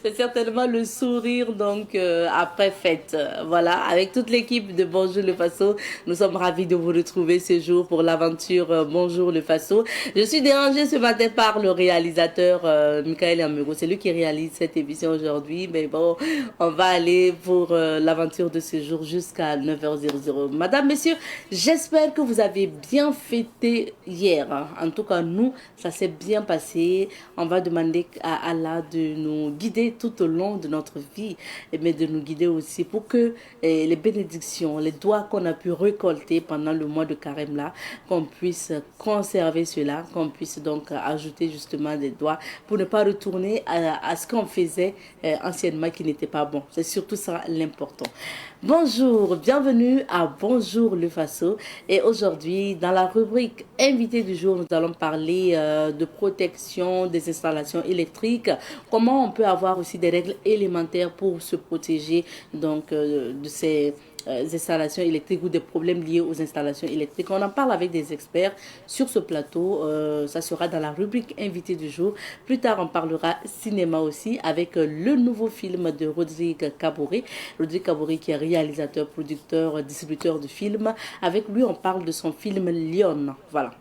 C'est certainement le sourire donc après fête. Voilà, avec toute l'équipe de Bonjour le Faso, nous sommes ravis de vous retrouver ce jour pour l'aventure Bonjour le Faso. Je suis dérangée ce matin par le réalisateur Michael Amego. C'est lui qui réalise cette émission aujourd'hui. Mais bon, on va aller pour l'aventure de ce jour jusqu'à 9h00. Madame, messieurs, j'espère que vous avez bien fêté hier. En tout cas, nous, ça s'est bien passé. On va demander à Allah de nous guider tout au long de notre vie, mais de nous guider aussi pour que les bénédictions, les doigts qu'on a pu récolter pendant le mois de carême là, qu'on puisse conserver cela, qu'on puisse donc ajouter justement des doigts pour ne pas retourner à ce qu'on faisait anciennement qui n'était pas bon. C'est surtout ça l'important. Bonjour, bienvenue à Bonjour le Faso. Et aujourd'hui, dans la rubrique invité du jour, nous allons parler de protection des installations électriques. Comment on peut avoir aussi des règles élémentaires pour se protéger donc de ces installations électriques ou des problèmes liés aux installations électriques. On en parle avec des experts sur ce plateau. Ça sera dans la rubrique invité du jour. Plus tard, on parlera cinéma aussi avec le nouveau film de Rodrigue Kabouré. Rodrigue Kabouré qui est réalisateur, producteur, distributeur de films. Avec lui, on parle de son film Lyon. Voilà.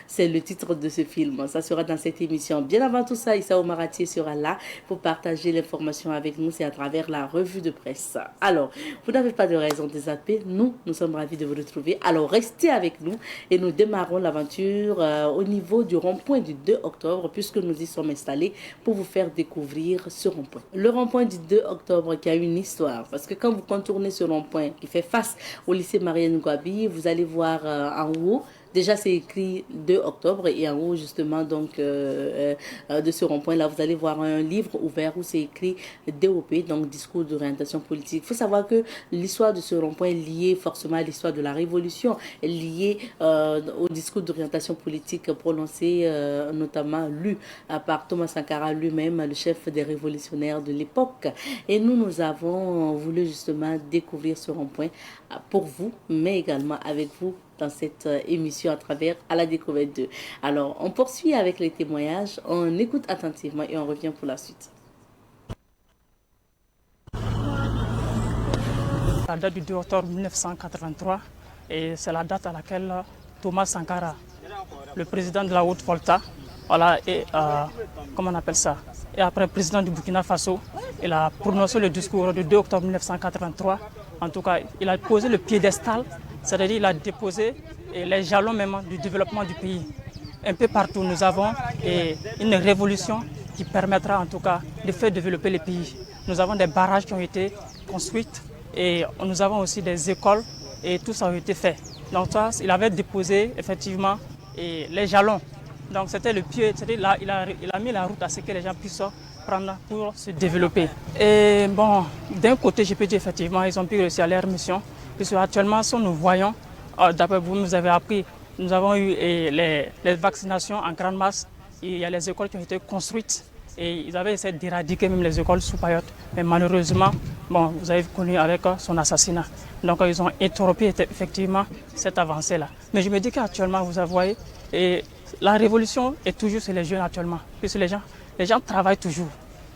C'est le titre de ce film. Ça sera dans cette émission. Bien avant tout ça, Issa Omarati sera là pour partager l'information avec nous. C'est à travers la revue de presse. Alors, vous n'avez pas de raison de zapper. Nous sommes ravis de vous retrouver. Alors, restez avec nous et nous démarrons l'aventure au niveau du rond-point du 2 octobre puisque nous y sommes installés pour vous faire découvrir ce rond-point. Le rond-point du 2 octobre qui a une histoire parce que quand vous contournez ce rond-point qui fait face au lycée Marianne Ngouabi, vous allez voir en haut. Déjà, c'est écrit 2 octobre et en haut, justement, donc, de ce rond-point-là, vous allez voir un livre ouvert où c'est écrit DOP, donc Discours d'orientation politique. Il faut savoir que l'histoire de ce rond-point est liée forcément à l'histoire de la Révolution, est liée au discours d'orientation politique prononcé, notamment lu par Thomas Sankara lui-même, le chef des révolutionnaires de l'époque. Et nous avons voulu justement découvrir ce rond-point pour vous, mais également avec vous dans cette émission à travers À la découverte 2. Alors, on poursuit avec les témoignages, on écoute attentivement et on revient pour la suite. La date du 2 octobre 1983, et c'est la date à laquelle Thomas Sankara, le président de la Haute-Volta, voilà, et comment on appelle ça, et après président du Burkina Faso, il a prononcé le discours du 2 octobre 1983. En tout cas, il a posé le piédestal, c'est-à-dire il a déposé les jalons même du développement du pays. Un peu partout, nous avons une révolution qui permettra en tout cas de faire développer le pays. Nous avons des barrages qui ont été construits et nous avons aussi des écoles et tout ça a été fait. Donc ça, il avait déposé effectivement les jalons. Donc c'était le pied, il a mis la route à ce que les gens puissent prendre pour se développer. Et bon, d'un côté, je peux dire effectivement, ils ont pu réussir à leur mission. Puisque actuellement, si nous voyons, d'après vous, nous avez appris, nous avons eu les vaccinations en grande masse. Il y a les écoles qui ont été construites et ils avaient essayé d'éradiquer même les écoles sous Payotte. Mais malheureusement, bon, vous avez connu avec son assassinat. Donc ils ont interrompu effectivement cette avancée-là. Mais je me dis qu'actuellement, vous voyez, la révolution est toujours chez les jeunes actuellement. Puisque les gens travaillent toujours.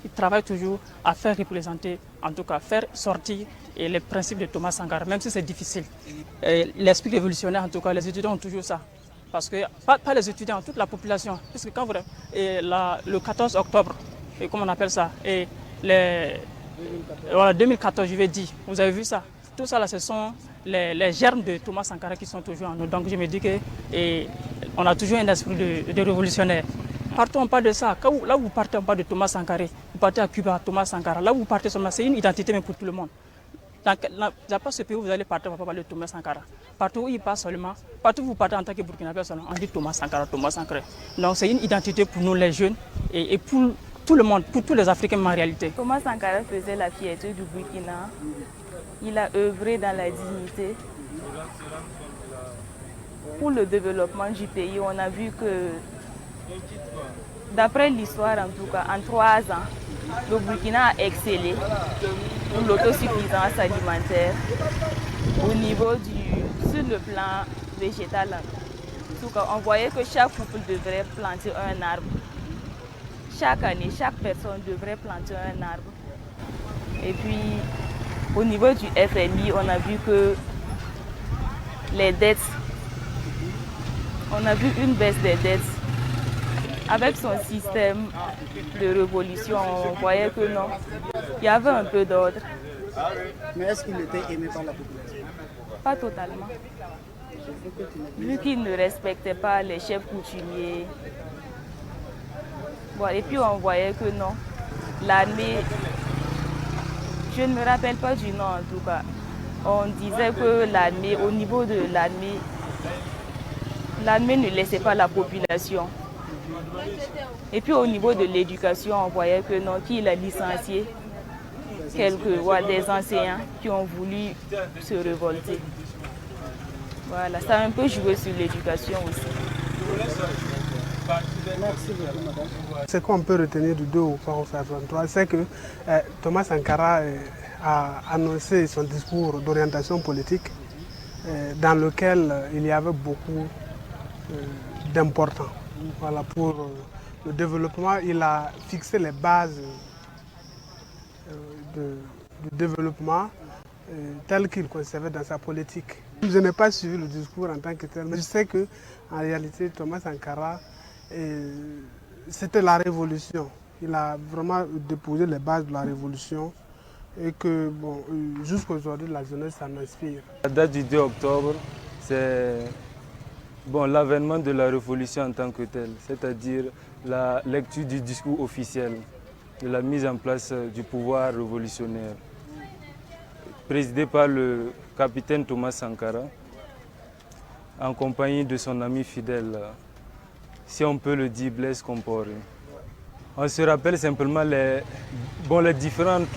Ils travaillent toujours à faire représenter, en tout cas faire sortir les principes de Thomas Sankara, même si c'est difficile. L'esprit révolutionnaire, en tout cas, les étudiants ont toujours ça. Parce que, pas les étudiants, toute la population. Puisque quand le 14 octobre, et comment on appelle ça, voilà, 2014, je vais dire, vous avez vu ça. Tout ça, là, ce sont les germes de Thomas Sankara qui sont toujours en nous. Donc je me dis qu'on a toujours un esprit de révolutionnaire. Partout on parle de ça. Là où vous partez, on parle de Thomas Sankara. Vous partez à Cuba, Thomas Sankara. Là où vous partez seulement, c'est une identité même pour tout le monde. Dans pas ce pays où vous allez partir, on va pas parler de Thomas Sankara. Partout où il passe seulement, partout où vous partez en tant que Burkinabé seulement, on dit Thomas Sankara, Thomas Sankara. Donc c'est une identité pour nous les jeunes et pour tout le monde, pour tous les Africains en réalité. Thomas Sankara faisait la fierté du Burkina. Il a œuvré dans la dignité. Pour le développement du pays, on a vu que d'après l'histoire en tout cas, en 3 ans, le Burkina a excellé pour l'autosuffisance alimentaire au niveau sur le plan végétal. En tout cas, on voyait que chaque couple devrait planter un arbre. chaque année, chaque personne devrait planter un arbre. Et puis, au niveau du FMI, on a vu que les dettes, on a vu une baisse des dettes. Avec son système de révolution, on voyait que non, il y avait un peu d'ordre. Mais est-ce qu'il était aimé par la population? Pas totalement. Vu qu'il ne respectait pas les chefs coutumiers. Bon, et puis on voyait que non, l'armée, je ne me rappelle pas du nom en tout cas, on disait que l'armée, au niveau de l'armée ne laissait pas la population. Et puis au niveau de l'éducation, on voyait que non, qu'il a licencié des enseignants qui ont voulu se révolter. Voilà, ça a un peu joué sur l'éducation aussi. Merci beaucoup, madame. Ce qu'on peut retenir du 2 octobre 1963, c'est que Thomas Sankara a annoncé son discours d'orientation politique dans lequel il y avait beaucoup d'importants. Voilà, pour le développement, il a fixé les bases du développement tel qu'il concevait dans sa politique. Je n'ai pas suivi le discours en tant que tel, mais je sais qu'en réalité, Thomas Sankara, c'était la révolution. Il a vraiment déposé les bases de la révolution et que, bon, jusqu'à aujourd'hui, la jeunesse s'en inspire. La date du 2 octobre, c'est l'avènement de la révolution en tant que telle, c'est-à-dire la lecture du discours officiel, de la mise en place du pouvoir révolutionnaire, présidé par le capitaine Thomas Sankara, en compagnie de son ami fidèle, si on peut le dire, Blaise Compaoré. On se rappelle simplement les différentes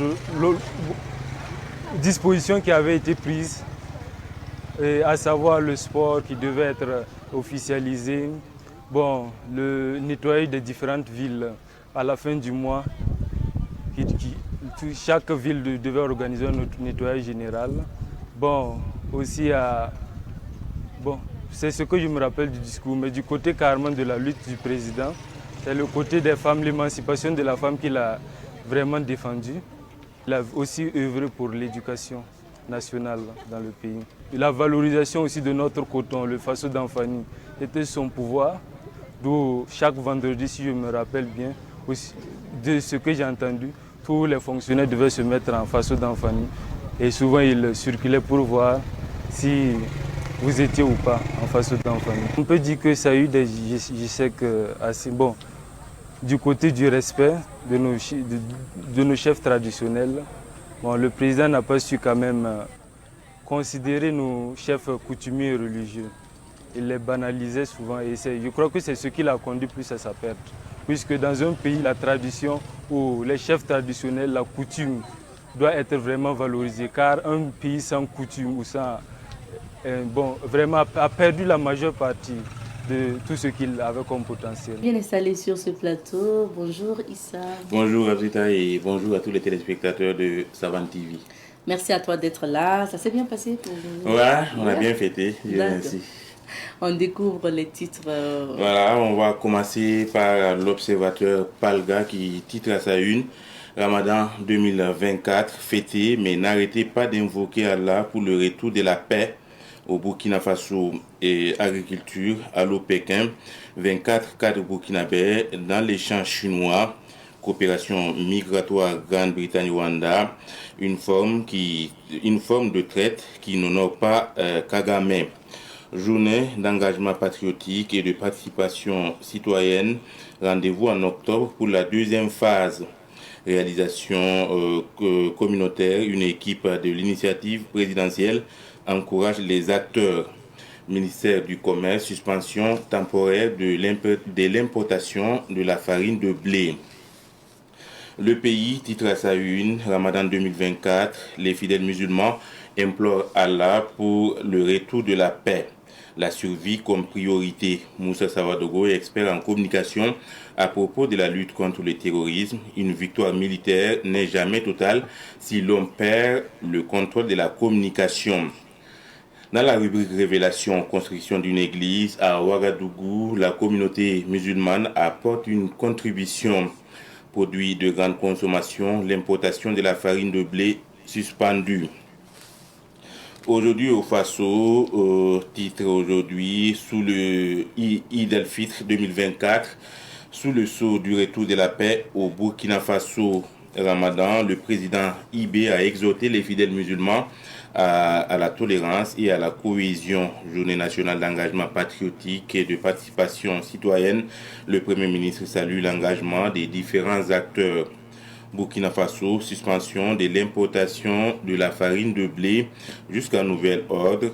dispositions qui avaient été prises, à savoir le sport qui devait être officialisé, le nettoyage des différentes villes à la fin du mois. Chaque ville devait organiser un nettoyage général. C'est ce que je me rappelle du discours, mais du côté carrément de la lutte du président, c'est le côté des femmes, l'émancipation de la femme qu'il a vraiment défendu. Il a aussi œuvré pour l'éducation nationale dans le pays. Et la valorisation aussi de notre coton, le Faso d'Anfani, c'était son pouvoir, d'où chaque vendredi, si je me rappelle bien, aussi, de ce que j'ai entendu, tous les fonctionnaires devaient se mettre en Faso d'Anfani. Et souvent, ils circulaient pour voir si vous étiez ou pas en Faso d'Anfani. On peut dire que ça a eu des échecs assez bons. Du côté du respect de nos chefs traditionnels, le président n'a pas su quand même considérer nos chefs coutumiers et religieux. Il les banalisait souvent et je crois que c'est ce qui l'a conduit plus à sa perte. Puisque dans un pays, la tradition ou les chefs traditionnels, la coutume doit être vraiment valorisée. Car un pays sans coutume ou sans... vraiment a perdu la majeure partie de tout ce qu'il avait comme potentiel. Bien installé sur ce plateau. Bonjour Issa. Bonjour Rita et bonjour à tous les téléspectateurs de Savane TV. Merci à toi d'être là. Ça s'est bien passé pour vous? Ouais, on a bien fêté. Merci. On découvre les titres. Voilà, on va commencer par l'Observateur Palga qui titre à sa une Ramadan 2024 fêté, mais n'arrêtez pas d'invoquer Allah pour le retour de la paix au Burkina Faso et agriculture à l'eau Pékin. 24 cadres burkinabés dans les champs chinois. Coopération migratoire Grande-Bretagne-Rwanda, une forme de traite qui n'honore pas Kagame. Journée d'engagement patriotique et de participation citoyenne. Rendez-vous en octobre pour la deuxième phase. Réalisation communautaire, une équipe de l'initiative présidentielle encourage les acteurs. Ministère du Commerce, suspension temporaire de l'importation de la farine de blé. Le pays titre à sa une, Ramadan 2024, les fidèles musulmans implorent Allah pour le retour de la paix. La survie comme priorité. Moussa Savadogo est expert en communication à propos de la lutte contre le terrorisme. Une victoire militaire n'est jamais totale si l'on perd le contrôle de la communication. Dans la rubrique Révélation, construction d'une église à Ouagadougou, la communauté musulmane apporte une contribution. produits de grande consommation, l'importation de la farine de blé suspendue. Aujourd'hui au Faso, titre aujourd'hui sous le Eid el-Fitr 2024, sous le sceau du retour de la paix au Burkina Faso Ramadan, le président IB a exhorté les fidèles musulmans à la tolérance et à la cohésion. Journée nationale d'engagement patriotique et de participation citoyenne. Le Premier ministre salue l'engagement des différents acteurs. Burkina Faso, suspension de l'importation de la farine de blé jusqu'à nouvel ordre.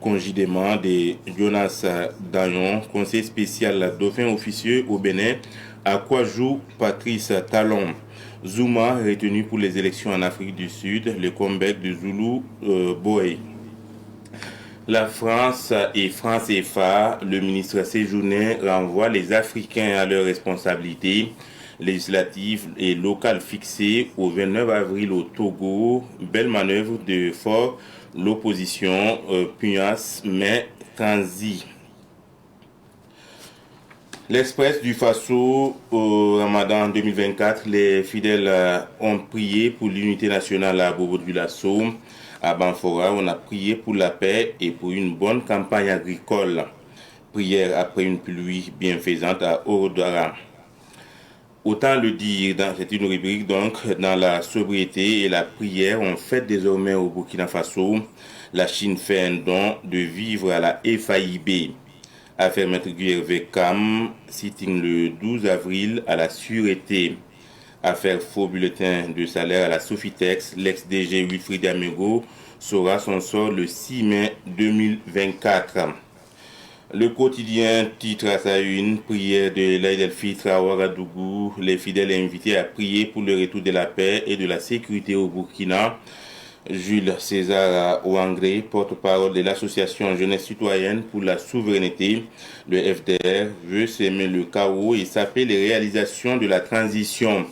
Congédiement de Jonas Dayon, conseiller spécial dauphin officieux au Bénin, à quoi joue Patrice Talon. Zuma retenu pour les élections en Afrique du Sud, le comeback de Zulu Boy. La France et France FA, le ministre séjourné renvoie les Africains à leurs responsabilités législatives et locales fixées au 29 avril au Togo. Belle manœuvre de fort l'opposition pugnace mais Kanzi. L'Express du Faso au Ramadan 2024, les fidèles ont prié pour l'unité nationale à Bobo-Dioulasso. À Banfora, on a prié pour la paix et pour une bonne campagne agricole. Prière après une pluie bienfaisante à Orodara. Autant le dire, c'est une rubrique donc, dans la sobriété et la prière, on fête désormais au Burkina Faso. La Chine fait un don de vivre à la FAIB. Affaire Maître Hervé Cam, sitting le 12 avril à la Sûreté. Affaire faux bulletin de salaire à la Sofitex, l'ex-DG Wilfried Amigo saura son sort le 6 mai 2024. Le quotidien titre à sa une, prière de l'Aïd el-Fitr à Ouagadougou, les fidèles invités à prier pour le retour de la paix et de la sécurité au Burkina. Jules César Ouangré, porte-parole de l'association Jeunesse Citoyenne pour la Souveraineté, le FDR, veut s'aimer le chaos et saper les réalisations de la transition.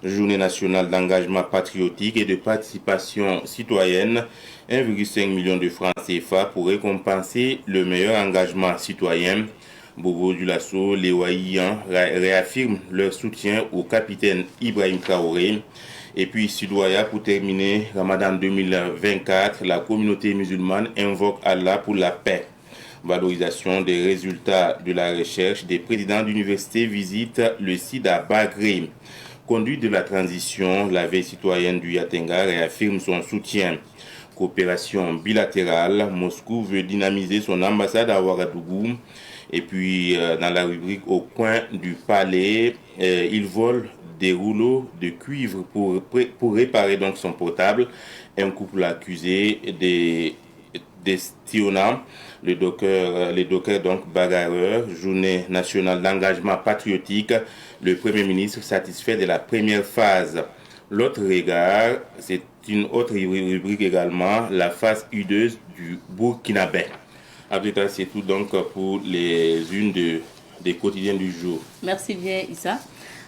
Journée nationale d'engagement patriotique et de participation citoyenne, 1,5 million de francs CFA pour récompenser le meilleur engagement citoyen. Bobo-Dioulasso, les Ouaïens réaffirment leur soutien au capitaine Ibrahim Traoré. Et puis Sud-Ouaya, pour terminer, Ramadan 2024, la communauté musulmane invoque Allah pour la paix. Valorisation des résultats de la recherche, des présidents d'université visitent le site à Bagré. Conduite de la transition, la veille citoyenne du Yatenga réaffirme son soutien. Coopération bilatérale, Moscou veut dynamiser son ambassade à Ouagadougou. Et puis dans la rubrique au coin du palais, il vole des rouleaux de cuivre pour réparer donc son portable. Un couple accusé d'espionnage. Les dockers donc bagarreurs. Journée nationale d'engagement patriotique. Le Premier ministre satisfait de la première phase. L'autre regard, c'est une autre rubrique également, la phase hideuse du Burkinabé. Après ça, c'est tout donc pour les unes des quotidiens du jour. Merci bien, Issa.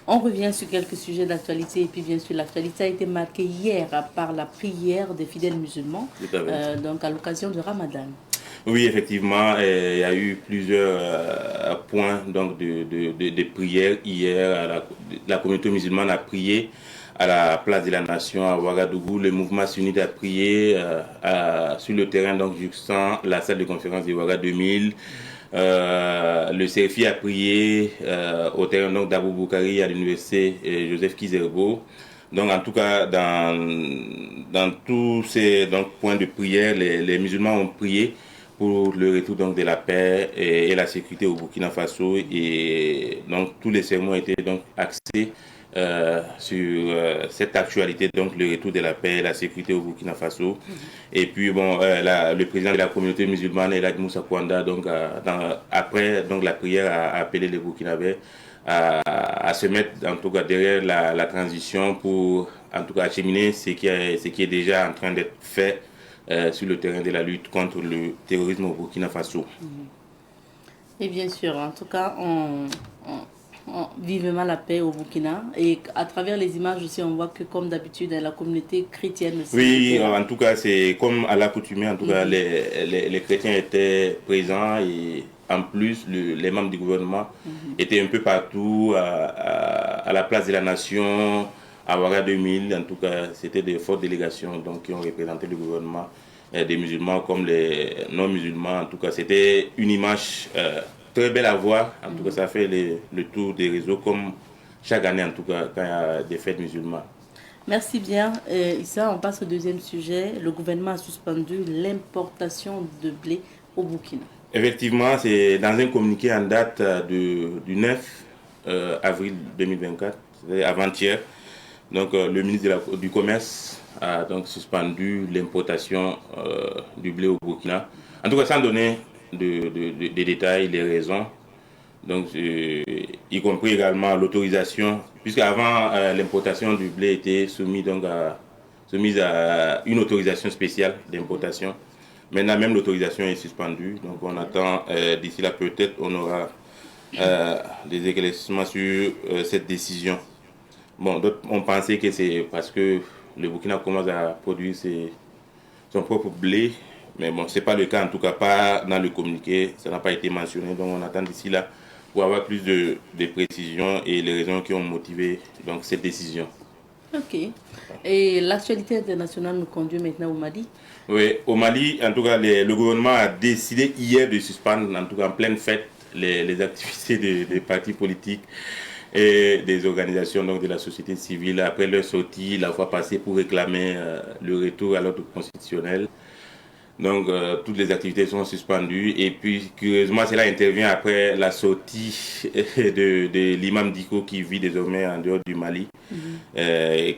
On revient sur quelques sujets d'actualité et puis bien sûr l'actualité a été marquée hier par la prière des fidèles musulmans, donc à l'occasion de Ramadan. Oui, effectivement, il y a eu plusieurs points donc de prières hier. La communauté musulmane a prié à la place de la nation à Ouagadougou. Le mouvement sunnite a prié sur le terrain donc jusqu'à la salle de conférence de Ouaga 2000. Le CFI a prié au terrain donc d'Abou Boukari à l'université Joseph Kizerbo. Donc en tout cas, dans tous ces donc, points de prière, les musulmans ont prié pour le retour donc, de la paix et la sécurité au Burkina Faso. Et donc tous les sermons étaient donc axés sur cette actualité, donc le retour de la paix et la sécurité au Burkina Faso. Et puis bon, le président de la communauté musulmane, Elhadji Moussa Kouanda, donc après donc la prière, a appelé les Burkinabés à se mettre en tout cas derrière la transition pour en tout cas acheminer ce qui est déjà en train d'être fait sur le terrain de la lutte contre le terrorisme au Burkina Faso. Et bien sûr, en tout cas, vivement la paix au Burkina. Et à travers les images aussi, on voit que comme d'habitude, la communauté chrétienne aussi. Oui, en tout cas, c'est comme à l'accoutumée, en tout cas, les chrétiens étaient présents et en plus, les membres du gouvernement étaient un peu partout, à la place de la nation, à Ouaga 2000. En tout cas, c'était des fortes délégations donc, qui ont représenté le gouvernement, des musulmans comme les non-musulmans. En tout cas, c'était une image très belle à voir. En tout cas, ça fait le tour des réseaux comme chaque année, en tout cas, quand il y a des fêtes musulmanes. Merci bien. Issa, on passe au deuxième sujet. Le gouvernement a suspendu l'importation de blé au Burkina. Effectivement, c'est dans un communiqué en date du 9 avril 2024, c'est avant-hier. Donc, le ministre du Commerce a donc suspendu l'importation du blé au Burkina. En tout cas, sans donner des détails, les raisons. Donc, y compris également l'autorisation, puisqu'avant l'importation du blé était soumise à une autorisation spéciale d'importation. Maintenant, même l'autorisation est suspendue. Donc, on attend d'ici là, peut-être, on aura des éclaircissements sur cette décision. Bon, d'autres ont pensé que c'est parce que le Burkina commence à produire son propre blé. Mais bon, ce n'est pas le cas, en tout cas pas dans le communiqué. Ça n'a pas été mentionné. Donc, on attend d'ici là pour avoir plus de précisions et les raisons qui ont motivé donc, cette décision. Ok. Et l'actualité internationale nous conduit maintenant au Mali. Oui, au Mali, en tout cas, le gouvernement a décidé hier de suspendre, en tout cas en pleine fête, les activités des partis politiques et des organisations donc, de la société civile après leur sortie la fois passée pour réclamer le retour à l'ordre constitutionnel. Donc, toutes les activités sont suspendues. Et puis, curieusement, cela intervient après la sortie de l'imam Diko qui vit désormais en dehors du Mali,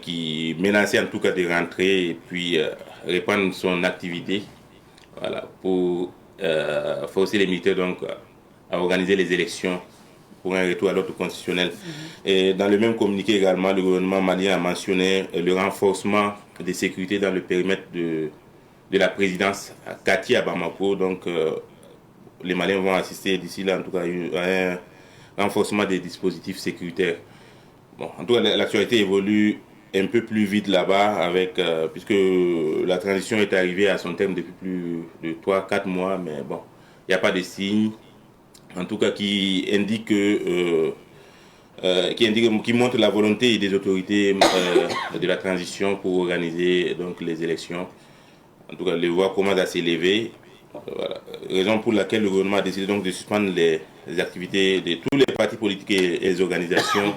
qui menaçait en tout cas de rentrer et puis reprendre son activité voilà, pour forcer les militaires donc, à organiser les élections pour un retour à l'ordre constitutionnel. Et dans le même communiqué également, le gouvernement malien a mentionné le renforcement des sécurités dans le périmètre de la présidence à Kati à Bamako. Donc, les Maliens vont assister d'ici là, en tout cas, à un renforcement des dispositifs sécuritaires. Bon, en tout cas, l'actualité évolue un peu plus vite là-bas, puisque la transition est arrivée à son terme depuis plus de 3-4 mois, mais bon, il n'y a pas de signe, en tout cas, qui montre la volonté des autorités de la transition pour organiser donc, les élections. En tout cas, les voix commencent à s'élever. Voilà. Raison pour laquelle le gouvernement a décidé donc de suspendre les activités de tous les partis politiques et les organisations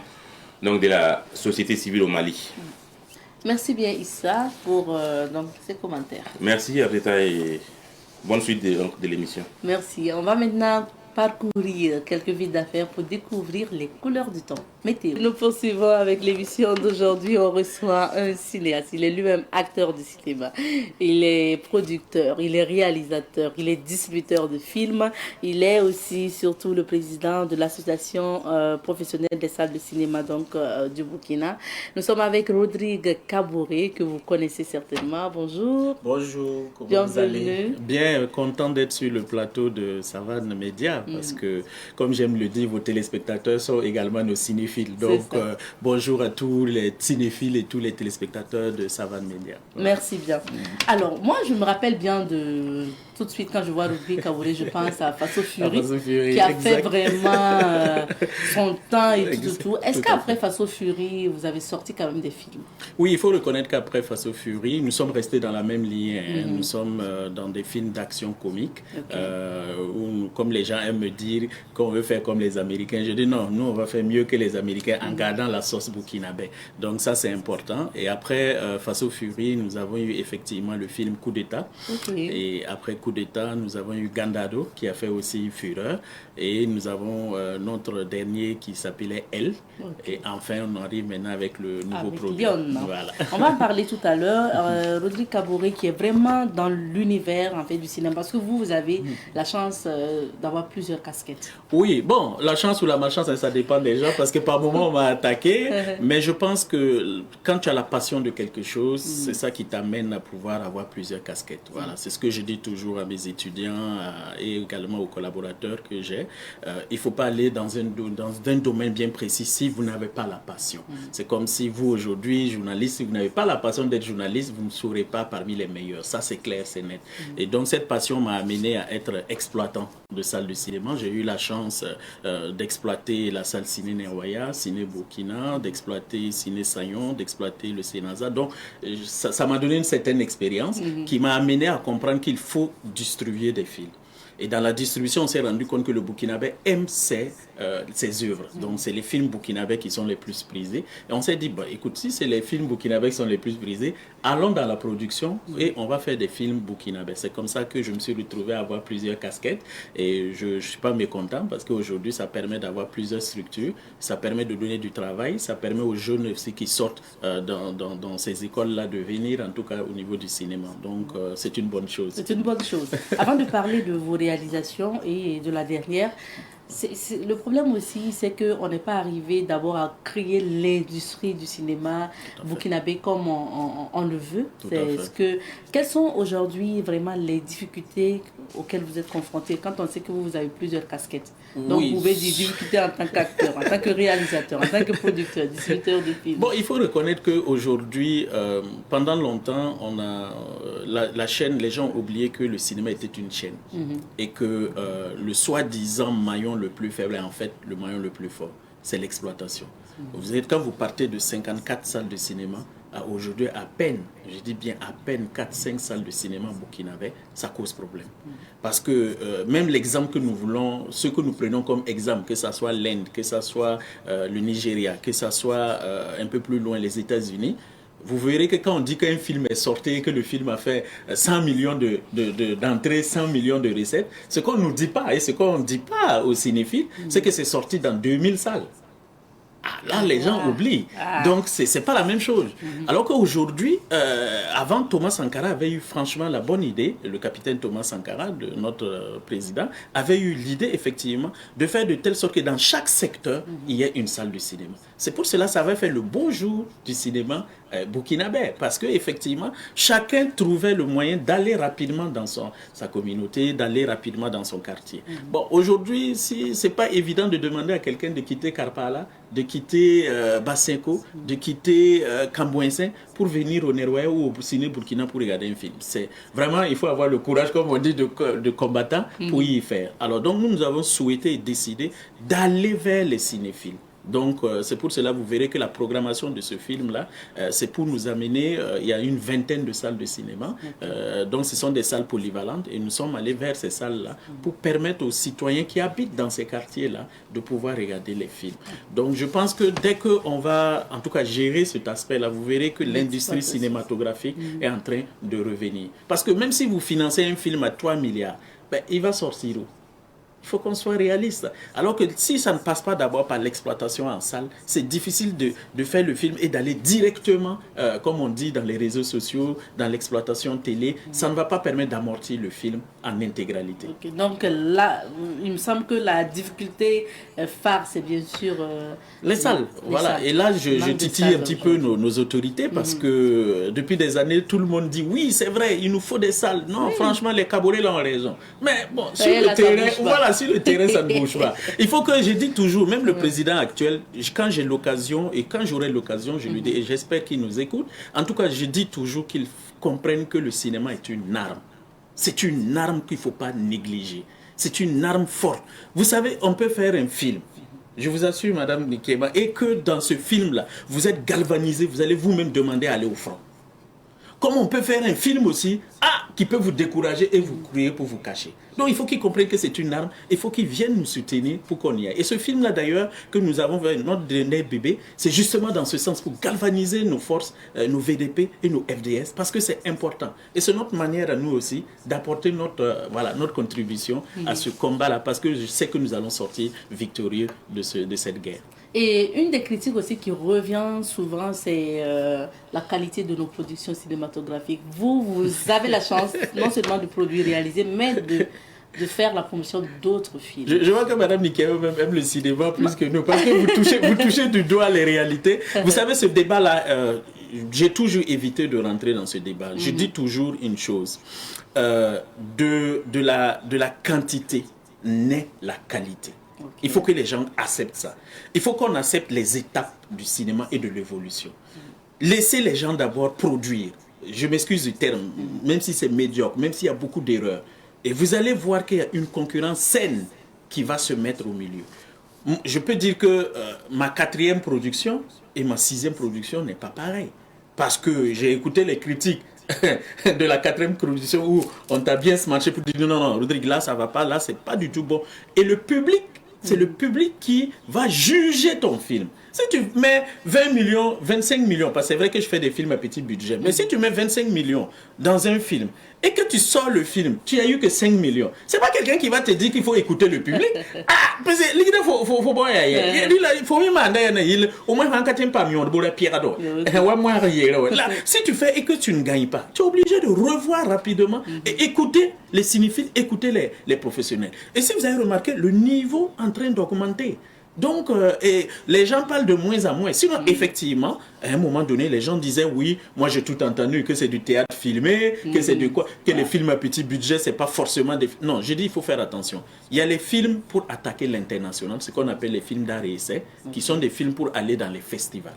donc de la société civile au Mali. Merci bien Issa pour donc, ces commentaires. Merci Abrita et bonne suite de l'émission. Merci. On va maintenant parcourir quelques villes d'affaires pour découvrir les couleurs du temps. Météo. Nous poursuivons avec l'émission d'aujourd'hui. On reçoit un cinéaste. Il est lui-même acteur de cinéma. Il est producteur, il est réalisateur, il est distributeur de films. Il est aussi surtout le président de l'association professionnelle des salles de cinéma donc, du Burkina. Nous sommes avec Rodrigue Kabouré, que vous connaissez certainement. Bonjour. Bonjour. Comment vous allez? Bien, content d'être sur le plateau de Savane Média. Parce que, comme j'aime le dire, vos téléspectateurs sont également nos cinéphiles. Donc, bonjour à tous les cinéphiles et tous les téléspectateurs de Savane Média. Merci bien. Alors, moi, je me rappelle bien de... Tout de suite, quand je vois Rodrigue Kabouré, je pense à Faso Fury, qui a fait vraiment son temps et tout. Est-ce qu'après Faso Fury, vous avez sorti quand même des films? Oui, il faut reconnaître qu'après Faso Fury, nous sommes restés dans la même ligne. Nous sommes dans des films d'action comique, où, comme les gens aiment me dire qu'on veut faire comme les Américains. Je dis non, nous, on va faire mieux que les Américains en gardant la sauce burkinabé. Donc ça, c'est important. Et après Faso Fury, nous avons eu effectivement le film Coup d'État. Et après Coup d'État, nous avons eu Gandado qui a fait aussi Fureur et nous avons notre dernier qui s'appelait Elle et enfin on arrive maintenant avec le nouveau produit. Voilà. On va en parler tout à l'heure. Rodrigue Kabouré qui est vraiment dans l'univers en fait du cinéma parce que vous avez la chance d'avoir plusieurs casquettes. Oui, bon, la chance ou la malchance ça dépend des gens parce que par moment on m'a attaqué mais je pense que quand tu as la passion de quelque chose c'est ça qui t'amène à pouvoir avoir plusieurs casquettes. Voilà, c'est ce que je dis toujours à mes étudiants et également aux collaborateurs que j'ai. Il ne faut pas aller dans un domaine bien précis si vous n'avez pas la passion. C'est comme si vous, aujourd'hui, journaliste, si vous n'avez pas la passion d'être journaliste, vous ne serez pas parmi les meilleurs. Ça, c'est clair, c'est net. Et donc, cette passion m'a amené à être exploitant de salles de cinéma. J'ai eu la chance d'exploiter la salle Ciné Nerwaya, Ciné Burkina, d'exploiter Ciné Sayon, d'exploiter le Sénasa. Donc, ça m'a donné une certaine expérience qui m'a amené à comprendre qu'il faut distribuer des films. Et dans la distribution, on s'est rendu compte que le Burkinabé aime ses œuvres. Donc, c'est les films burkinabés qui sont les plus prisés. Et on s'est dit, bah, écoute, si c'est les films burkinabés qui sont les plus prisés, allons dans la production et on va faire des films burkinabés. C'est comme ça que je me suis retrouvé à avoir plusieurs casquettes. Et je ne suis pas mécontent parce qu'aujourd'hui, ça permet d'avoir plusieurs structures. Ça permet de donner du travail. Ça permet aux jeunes aussi qui sortent dans ces écoles-là de venir, en tout cas au niveau du cinéma. Donc, c'est une bonne chose. C'est une bonne chose. Avant de parler de vos réalisation et de la dernière, le problème aussi, c'est qu'on n'est pas arrivé d'abord à créer l'industrie du cinéma burkinabé comme on le veut. Quelles sont aujourd'hui vraiment les difficultés auxquelles vous êtes confrontés quand on sait que vous avez plusieurs casquettes? Donc vous pouvez dire difficultés en tant qu'acteur, en tant que réalisateur, en tant que producteur, distributeur de films. Bon, il faut reconnaître qu'aujourd'hui, pendant longtemps, on a la chaîne, les gens ont oublié que le cinéma était une chaîne et que le soi-disant maillon le plus faible est en fait le maillon le plus fort, c'est l'exploitation. Quand vous partez de 54 salles de cinéma, aujourd'hui à peine, je dis bien à peine 4-5 salles de cinéma burkinabé, ça cause problème. Parce que même l'exemple que nous voulons, ce que nous prenons comme exemple, que ce soit l'Inde, que ce soit le Nigeria, que ce soit un peu plus loin les États-Unis, vous verrez que quand on dit qu'un film est sorti, que le film a fait 100 millions d'entrées, 100 millions de recettes, ce qu'on ne nous dit pas, et ce qu'on ne dit pas aux cinéphiles, c'est que c'est sorti dans 2000 salles. Là, les gens oublient. Donc, ce n'est pas la même chose. Alors qu'aujourd'hui, avant, Thomas Sankara avait eu franchement la bonne idée, le capitaine Thomas Sankara, notre président, avait eu l'idée, effectivement, de faire de telle sorte que dans chaque secteur, il y ait une salle de cinéma. C'est pour cela que ça avait fait le beau jour du cinéma burkinabé. Parce qu'effectivement, chacun trouvait le moyen d'aller rapidement dans sa communauté, d'aller rapidement dans son quartier. Bon, aujourd'hui, ce n'est pas évident de demander à quelqu'un de quitter Karpala, de quitter Basenko, de quitter Kambouensin pour venir au Nerwaya ou au Ciné Burkina pour regarder un film. C'est vraiment, il faut avoir le courage, comme on dit, de combattant pour y faire. Alors donc nous avons souhaité et décidé d'aller vers les cinéphiles. Donc, c'est pour cela, vous verrez que la programmation de ce film-là, c'est pour nous amener, il y a une vingtaine de salles de cinéma. Donc, ce sont des salles polyvalentes et nous sommes allés vers ces salles-là pour permettre aux citoyens qui habitent dans ces quartiers-là de pouvoir regarder les films. Donc, je pense que dès qu'on va, en tout cas, gérer cet aspect-là, vous verrez que l'industrie cinématographique est en train de revenir. Parce que même si vous financez un film à 3 milliards, ben, il va sortir où? Il faut qu'on soit réaliste. Alors que si ça ne passe pas d'abord par l'exploitation en salle, c'est difficile de faire le film et d'aller directement, comme on dit dans les réseaux sociaux, dans l'exploitation télé. Ça ne va pas permettre d'amortir le film en intégralité. Okay. Donc là, il me semble que la difficulté phare, c'est bien sûr... les salles. Voilà. Salles. Et là, je titille un petit peu nos autorités parce que depuis des années, tout le monde dit oui, c'est vrai, il nous faut des salles. Non, franchement, les Cabourés ont raison. Mais bon, sur le terrain, voilà. Sur le terrain, ça ne bouge pas. Il faut que, je dis toujours, même le président actuel, quand j'ai l'occasion et quand j'aurai l'occasion, je lui dis, et j'espère qu'il nous écoute, en tout cas, je dis toujours qu'il comprenne que le cinéma est une arme. C'est une arme qu'il ne faut pas négliger. C'est une arme forte. Vous savez, on peut faire un film. Je vous assure, Madame Nikema, et que dans ce film-là, vous êtes galvanisé, vous allez vous-même demander à aller au front. Comme on peut faire un film aussi, qui peut vous décourager et vous crier pour vous cacher. Donc il faut qu'ils comprennent que c'est une arme, il faut qu'ils viennent nous soutenir pour qu'on y aille. Et ce film-là d'ailleurs, que nous avons fait, notre dernier bébé, c'est justement dans ce sens pour galvaniser nos forces, nos VDP et nos FDS, parce que c'est important. Et c'est notre manière à nous aussi d'apporter notre contribution à ce combat-là, parce que je sais que nous allons sortir victorieux de cette guerre. Et une des critiques aussi qui revient souvent, c'est la qualité de nos productions cinématographiques. Vous avez la chance non seulement de produire, réaliser, mais de faire la promotion d'autres films. Je vois que Mme Nikéo aime le cinéma plus que nous, parce que vous touchez du doigt les réalités. Vous savez, ce débat-là, j'ai toujours évité de rentrer dans ce débat. Je dis toujours une chose. De la quantité naît la qualité. Okay. Il faut que les gens acceptent ça. Il faut qu'on accepte les étapes du cinéma et de l'évolution. Laissez les gens d'abord produire. Je m'excuse du terme, même si c'est médiocre, même s'il y a beaucoup d'erreurs. Et vous allez voir qu'il y a une concurrence saine qui va se mettre au milieu. Je peux dire que ma 4e production et ma 6e production n'est pas pareille. Parce que j'ai écouté les critiques de la 4e production où on t'a bien smatché pour dire non, Rodrigue, là ça va pas, là c'est pas du tout bon. Et le public, c'est le public qui va juger ton film. Si tu mets 20 millions, 25 millions, parce que c'est vrai que je fais des films à petit budget, mais si tu mets 25 millions dans un film et que tu sors le film, tu n'as eu que 5 millions, c'est pas quelqu'un qui va te dire qu'il faut écouter le public. Ah, parce que il faut au moins si tu fais et que tu ne gagnes pas, tu es obligé de revoir rapidement et écouter les cinéphiles, écouter les professionnels. Et si vous avez remarqué, le niveau en train d'augmenter. Donc, et les gens parlent de moins en moins. Sinon, effectivement, à un moment donné, les gens disaient, oui, moi j'ai tout entendu, que c'est du théâtre filmé, que c'est de quoi, que les films à petit budget, c'est pas forcément des... Non, j'ai dit, il faut faire attention. Il y a les films pour attaquer l'international, ce qu'on appelle les films d'art et essai, qui sont des films pour aller dans les festivals,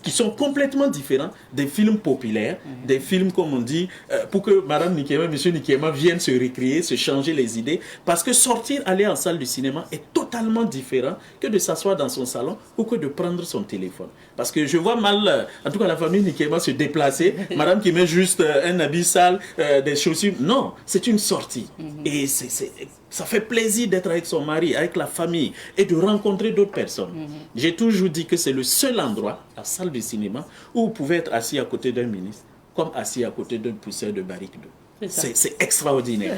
qui sont complètement différents des films populaires, des films, comme on dit, pour que Madame Nikema, Monsieur Nikema viennent se recréer, se changer les idées, parce que sortir, aller en salle de cinéma est totalement différent que de s'asseoir dans son salon ou que de prendre son téléphone. Parce que je vois mal, en tout cas la famille Nikema se déplacer, Madame qui met juste un habit sale, des chaussures, non, c'est une sortie. Et ça fait plaisir d'être avec son mari, avec la famille et de rencontrer d'autres personnes. J'ai toujours dit que c'est le seul endroit, la salle de cinéma, où vous pouvez être assis à côté d'un ministre, comme assis à côté d'un pousseur de barrique d'eau. C'est extraordinaire.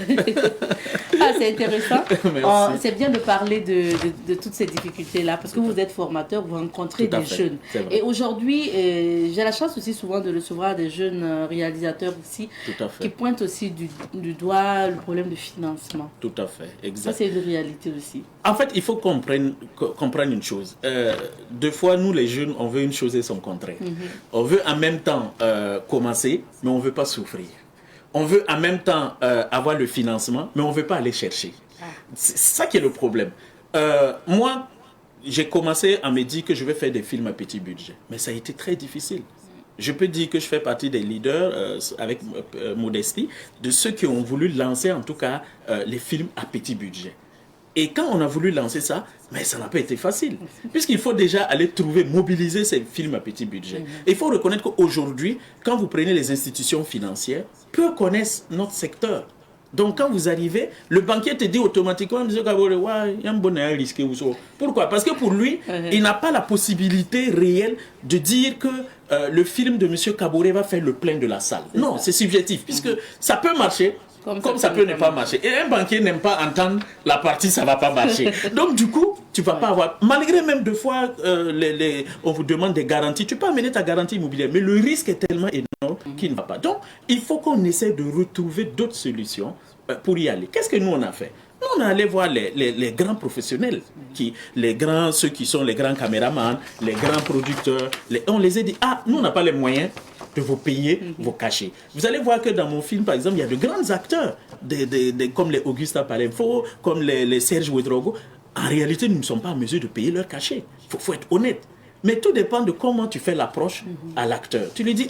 Ah, c'est intéressant. C'est bien de parler de toutes ces difficultés-là, parce que vous êtes formateur, vous rencontrez des jeunes. Et aujourd'hui, j'ai la chance aussi souvent de recevoir des jeunes réalisateurs aussi, qui pointent aussi du doigt le problème de financement. Tout à fait, exact. Ça, c'est une réalité aussi. En fait, il faut comprendre une chose. Deux fois, nous les jeunes, on veut une chose et son contraire. On veut en même temps commencer, mais on ne veut pas souffrir. On veut en même temps avoir le financement, mais on ne veut pas aller chercher. C'est ça qui est le problème. Moi, j'ai commencé à me dire que je vais faire des films à petit budget. Mais ça a été très difficile. Je peux dire que je fais partie des leaders, avec modestie, de ceux qui ont voulu lancer en tout cas les films à petit budget. Et quand on a voulu lancer ça, mais ça n'a pas été facile. Puisqu'il faut déjà aller mobiliser ces films à petit budget. Et il faut reconnaître qu'aujourd'hui, quand vous prenez les institutions financières, peu connaissent notre secteur. Donc quand vous arrivez, le banquier te dit automatiquement, pourquoi? Parce que pour lui, il n'a pas la possibilité réelle de dire que le film de M. Kaboré va faire le plein de la salle. Non, c'est subjectif, puisque ça peut marcher. Comme ça peut ne pas marcher. Et un banquier n'aime pas entendre la partie, ça ne va pas marcher. Donc du coup, tu ne vas pas avoir... Malgré même deux fois, on vous demande des garanties, tu peux amener ta garantie immobilière, mais le risque est tellement énorme qu'il ne va pas. Donc, il faut qu'on essaie de retrouver d'autres solutions pour y aller. Qu'est-ce que nous, on a fait? Nous, on est allé voir les grands professionnels, ceux qui sont les grands caméramans, les grands producteurs. On les a dit, nous, on n'a pas les moyens de vous payer vos cachets. Vous allez voir que dans mon film, par exemple, il y a de grands acteurs, comme les Augusta Palenfo, comme les Serge Ouedraogo. En réalité, nous ne sommes pas en mesure de payer leurs cachets. Il faut être honnête. Mais tout dépend de comment tu fais l'approche à l'acteur. Tu lui dis,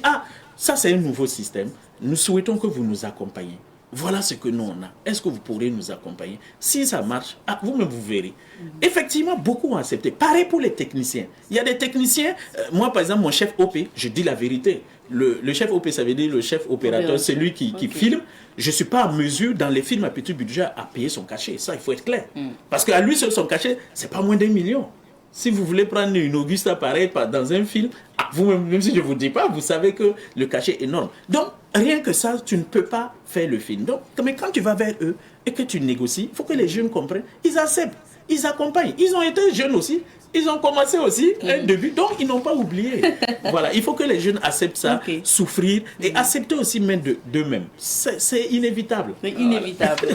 ça c'est un nouveau système. Nous souhaitons que vous nous accompagniez. Voilà ce que nous on a. Est-ce que vous pourrez nous accompagner? Si ça marche, vous-même vous verrez. Effectivement, beaucoup ont accepté. Pareil pour les techniciens. Il y a des techniciens, moi par exemple, mon chef OP, je dis la vérité. Le chef OP, ça veut dire le chef opérateur, c'est lui qui filme. Je ne suis pas en mesure, dans les films à petit budget, à payer son cachet. Ça, il faut être clair. Parce qu'à lui, seul, son cachet, ce n'est pas moins d'1 million. Si vous voulez prendre une Augusta pareille dans un film, même si je ne vous dis pas, vous savez que le cachet est énorme. Donc, rien que ça, tu ne peux pas faire le film. Donc, mais quand tu vas vers eux et que tu négocies, il faut que les jeunes comprennent. Ils acceptent, ils accompagnent. Ils ont été jeunes aussi. ils ont commencé aussi un début, donc ils n'ont pas oublié. Voilà, il faut que les jeunes acceptent ça, souffrir et accepter aussi même d'eux-mêmes. C'est inévitable. C'est inévitable.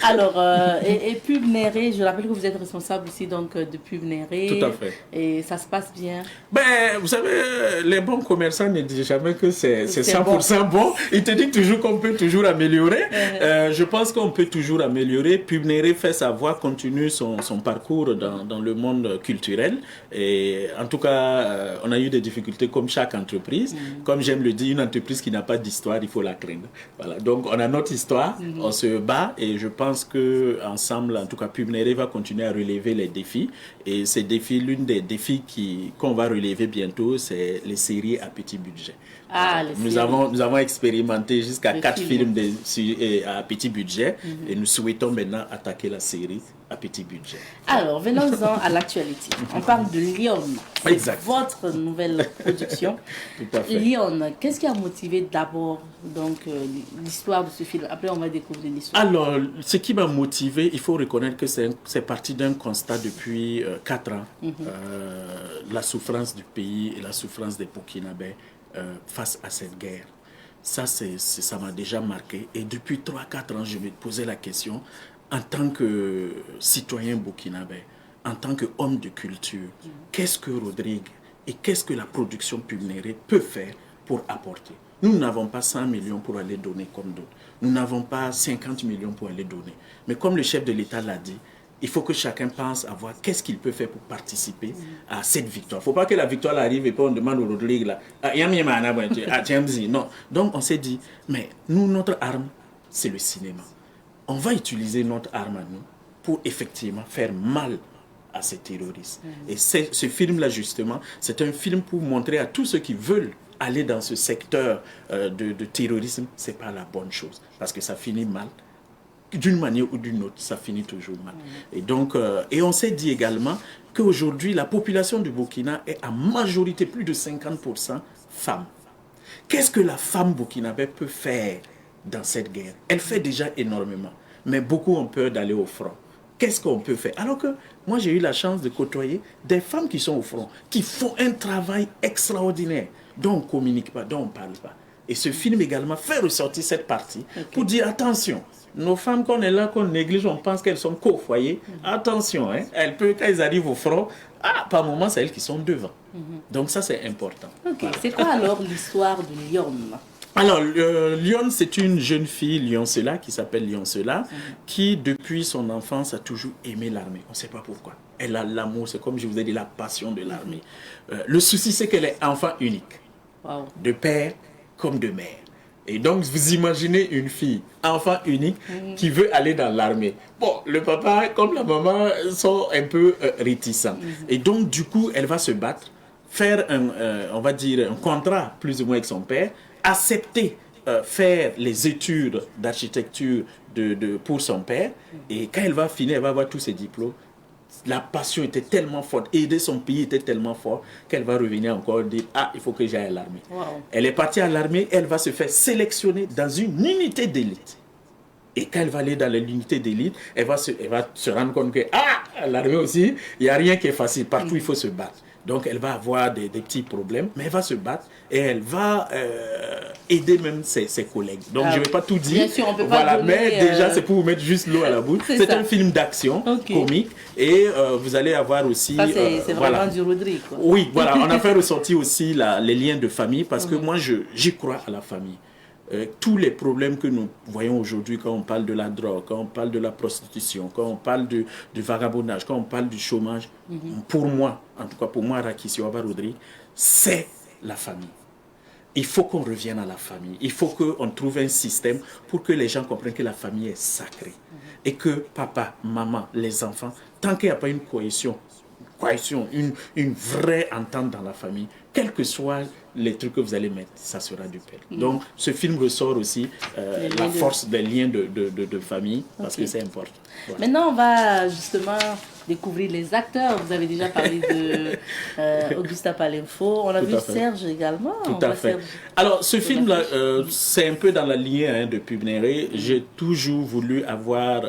Alors, et Pub Néré, je rappelle que vous êtes responsable aussi donc, de Pub Néré. Tout à fait. Et ça se passe bien? Ben, vous savez, les bons commerçants ne disent jamais que c'est 100% bon. Ils te disent toujours qu'on peut toujours améliorer. Je pense qu'on peut toujours améliorer. Pub Néré fait sa voix, continue son parcours dans le monde culturel. Et en tout cas, on a eu des difficultés comme chaque entreprise. Comme j'aime le dire, une entreprise qui n'a pas d'histoire, il faut la craindre. Voilà. Donc, on a notre histoire, on se bat et je pense que ensemble, en tout cas, Pub Néré va continuer à relever les défis. Et ces défis, l'une des défis qu'on va relever bientôt, c'est les séries à petit budget. Ah, nous avons expérimenté jusqu'à 4 films à petit budget et nous souhaitons maintenant attaquer la série à petit budget. Alors, venons-en à l'actualité. On parle de Lyon. Exact. Votre nouvelle production. Tout à fait. Lyon, qu'est-ce qui a motivé d'abord donc l'histoire de ce film? Après, on va découvrir l'histoire. Alors, ce qui m'a motivé, il faut reconnaître que c'est parti d'un constat depuis 4 ans. La souffrance du pays et la souffrance des Burkinabés face à cette guerre. Ça m'a déjà marqué. Et depuis 3-4 ans, je me posais la question, en tant que citoyen burkinabé, en tant qu'homme de culture, qu'est-ce que Rodrigue et qu'est-ce que la production Pub Néré peut faire pour apporter? Nous n'avons pas 100 millions pour aller donner comme d'autres. Nous n'avons pas 50 millions pour aller donner. Mais comme le chef de l'État l'a dit, il faut que chacun pense à voir qu'est-ce qu'il peut faire pour participer à cette victoire. Il ne faut pas que la victoire arrive et puis on demande au Rodrigue là, non. Donc on s'est dit, mais nous, notre arme, c'est le cinéma. On va utiliser notre arme à nous pour effectivement faire mal à ces terroristes. Et ce film-là, justement, c'est un film pour montrer à tous ceux qui veulent aller dans ce secteur de terrorisme, ce n'est pas la bonne chose. Parce que ça finit mal. D'une manière ou d'une autre, ça finit toujours mal. Et donc, et on s'est dit également qu'aujourd'hui, la population du Burkina est à majorité, plus de 50% femmes. Qu'est-ce que la femme burkinabé peut faire dans cette guerre? Elle fait déjà énormément, mais beaucoup ont peur d'aller au front. Qu'est-ce qu'on peut faire? Alors que moi, j'ai eu la chance de côtoyer des femmes qui sont au front, qui font un travail extraordinaire, dont on ne communique pas, dont on ne parle pas. Et ce film également fait ressortir cette partie pour dire attention, nos femmes qu'on est là, qu'on néglige, on pense qu'elles sont qu'au foyer. Attention, hein, elles peuvent, quand elles arrivent au front, par moments, c'est elles qui sont devant. Donc ça, c'est important. Voilà. C'est quoi alors l'histoire de Lyon? Alors, Lyon, c'est une jeune fille, Lyoncela, qui s'appelle Lyoncela, qui, depuis son enfance, a toujours aimé l'armée. On ne sait pas pourquoi. Elle a l'amour, c'est comme je vous ai dit, la passion de l'armée. Le souci, c'est qu'elle est enfant unique, de père comme de mère. Et donc, vous imaginez une fille, enfant unique, qui veut aller dans l'armée. Bon, le papa, comme la maman, sont un peu réticents. Et donc, du coup, elle va se battre, faire on va dire, un contrat, plus ou moins, avec son père, accepter faire les études d'architecture pour son père. Et quand elle va finir, elle va avoir tous ses diplômes. La passion était tellement forte, aider son pays était tellement fort qu'elle va revenir encore dire « il faut que j'aille à l'armée ». Elle est partie à l'armée, elle va se faire sélectionner dans une unité d'élite. Et quand elle va aller dans l'unité d'élite, elle va se rendre compte que à l'armée aussi, il n'y a rien qui est facile, partout il faut se battre. Donc elle va avoir des petits problèmes, mais elle va se battre et elle va aider même ses collègues. Donc je ne vais pas tout dire, bien sûr, on peut pas donner, mais déjà c'est pour vous mettre juste l'eau à la bouche. C'est un film d'action comique et vous allez avoir aussi... Ça c'est vraiment du Rodrigue. Quoi. Oui, voilà, on a fait ressortir aussi les liens de famille parce que moi j'y crois à la famille. Tous les problèmes que nous voyons aujourd'hui quand on parle de la drogue, quand on parle de la prostitution, quand on parle du vagabondage, quand on parle du chômage, pour moi, en tout cas pour moi, Rakissi Ouaba Rodrigue, c'est la famille. Il faut qu'on revienne à la famille. Il faut qu'on trouve un système pour que les gens comprennent que la famille est sacrée. Et que papa, maman, les enfants, tant qu'il n'y a pas une cohésion, une vraie entente dans la famille, quels que soient les trucs que vous allez mettre, ça sera du père. Donc, ce film ressort aussi la force des liens de famille, parce que c'est important. Voilà. Maintenant, on va justement découvrir les acteurs. Vous avez déjà parlé de Augusta Palenfo. On a vu Serge également. Tout à fait. Alors, ce film-là, c'est un peu dans la lignée de Pubnéré. J'ai toujours voulu avoir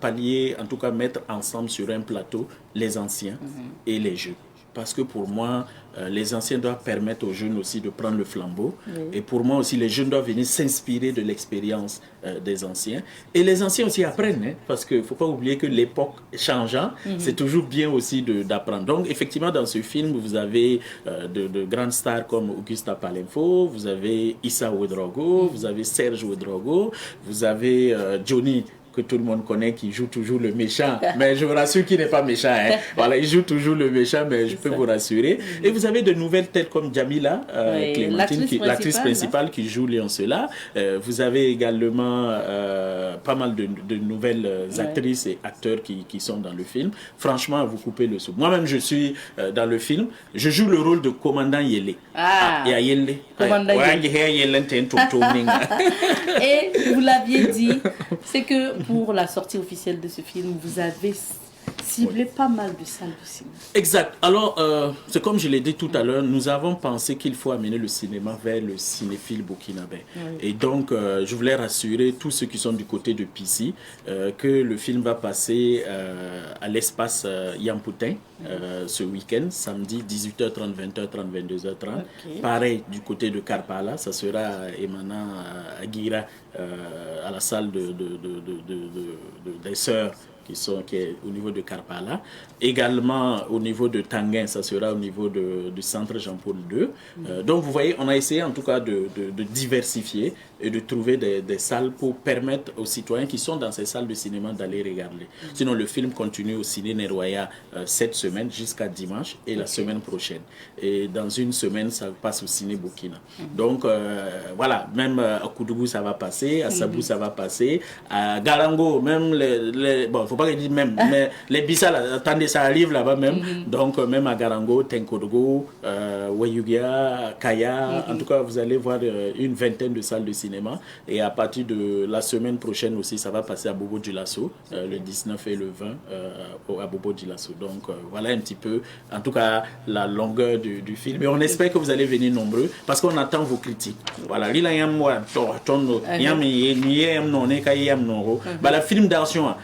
pallié, en tout cas mettre ensemble sur un plateau les anciens et les jeunes. Parce que pour moi, les anciens doivent permettre aux jeunes aussi de prendre le flambeau. Et pour moi aussi, les jeunes doivent venir s'inspirer de l'expérience des anciens. Et les anciens aussi apprennent, hein, parce qu'il ne faut pas oublier que l'époque changeant, c'est toujours bien aussi d'apprendre. Donc, effectivement, dans ce film, vous avez de grandes stars comme Augusta Palenfo, vous avez Issa Ouedraogo, vous avez Serge Ouedraogo, vous avez Johnny, que tout le monde connaît, qui joue toujours le méchant, mais je vous rassure qu'il n'est pas méchant. Hein. Voilà, il joue toujours le méchant, mais je peux vous rassurer. Et vous avez de nouvelles têtes comme Jamila Clémentine, l'actrice principale qui joue Léoncela. Vous avez également pas mal de nouvelles actrices et acteurs qui sont dans le film. Franchement, vous coupez le soupe. Moi-même, je suis dans le film. Je joue le rôle de commandant Yele. Yele. Commandant Yele. Et vous l'aviez dit, c'est que pour la sortie officielle de ce film, vous avez ciblé pas mal de salles de cinéma. Exact. Alors, c'est comme je l'ai dit tout à l'heure, nous avons pensé qu'il faut amener le cinéma vers le cinéphile burkinabé. Et donc, je voulais rassurer tous ceux qui sont du côté de Pissi que le film va passer à l'espace Yampoutin ce week-end, samedi 18h30, 20h30, 22h30. Pareil, du côté de Karpala, ça sera émanant à Guira, à la salle des sœurs qui est au niveau de Karpala. Également au niveau de Tanguin, ça sera au niveau du centre Jean-Paul II. Donc vous voyez, on a essayé en tout cas de diversifier et de trouver des salles pour permettre aux citoyens qui sont dans ces salles de cinéma d'aller regarder. Sinon le film continue au Ciné Neroya cette semaine jusqu'à dimanche et la semaine prochaine. Et dans une semaine, ça passe au Ciné Burkina. Donc voilà, même à Koudougou ça va passer, à Sabou ça va passer, à Garango, même bon, faut pas que je dise même, mais les Bissau, attendez, ça arrive là-bas même. Donc même à Garango, Tenkodogo, Wayugia, Kaya, en tout cas vous allez voir une vingtaine de salles de cinéma. Et à partir de la semaine prochaine aussi, ça va passer à Bobo Dioulasso, le 19 et le 20 à Bobo Dioulasso. Donc voilà un petit peu, en tout cas, la longueur du film. Et on espère que vous allez venir nombreux parce qu'on attend vos critiques. Voilà, la film d'action,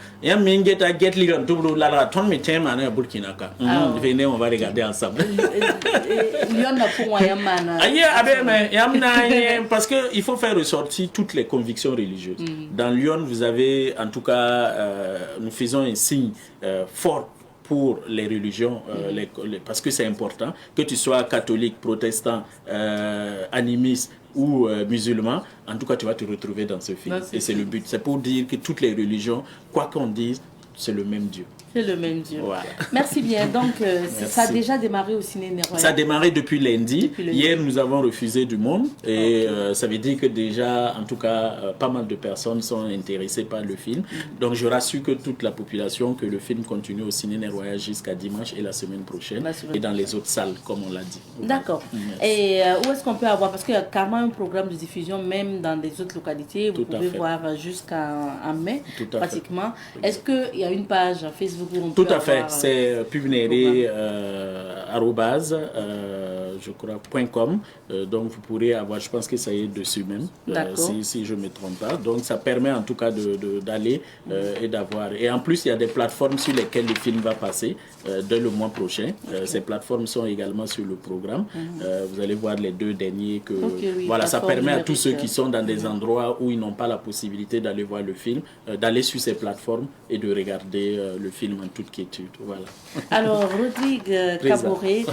venez, on va regarder ensemble. Parce qu'il faut faire ressortir toutes les convictions religieuses. Dans Lyon, vous avez, en tout cas, nous faisons un signe fort pour les religions, parce que c'est important, que tu sois catholique, protestant, animiste ou musulman, en tout cas tu vas te retrouver dans ce film. Et c'est le but, c'est pour dire que toutes les religions, quoi qu'on dise, c'est le même Dieu. C'est le même Dieu. Voilà. Merci bien. Donc, ça a déjà démarré au Ciné Neroya. Ça a démarré depuis lundi. Hier, nous avons refusé du monde. Et ça veut dire que déjà, en tout cas, pas mal de personnes sont intéressées par le film. Donc, je rassure que toute la population, que le film continue au Ciné Neroya jusqu'à dimanche et la semaine prochaine. Et dans les autres salles, comme on l'a dit. D'accord. Et où est-ce qu'on peut avoir, parce qu'il y a carrément un programme de diffusion, même dans les autres localités. Vous pouvez voir jusqu'en mai, pratiquement. Est-ce qu'il y a une page Facebook? Tout à fait, c'est pubnéré arobase, je crois, .com. Donc vous pourrez avoir, je pense que ça y est dessus même, si je ne me trompe pas. Donc ça permet en tout cas d'aller et d'avoir. Et en plus, il y a des plateformes sur lesquelles le film va passer dès le mois prochain. Ces plateformes sont également sur le programme. Vous allez voir les deux derniers. Voilà, ça permet à tous ceux qui sont dans des endroits où ils n'ont pas la possibilité d'aller voir le film, d'aller sur ces plateformes et de regarder le film en toute quiétude. Voilà. Alors, Rodrigue Kaboré,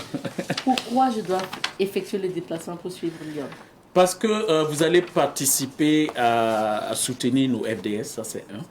pourquoi je dois effectuer le déplacement pour suivre Lyon? Parce que vous allez participer à soutenir nos FDS, ça c'est un,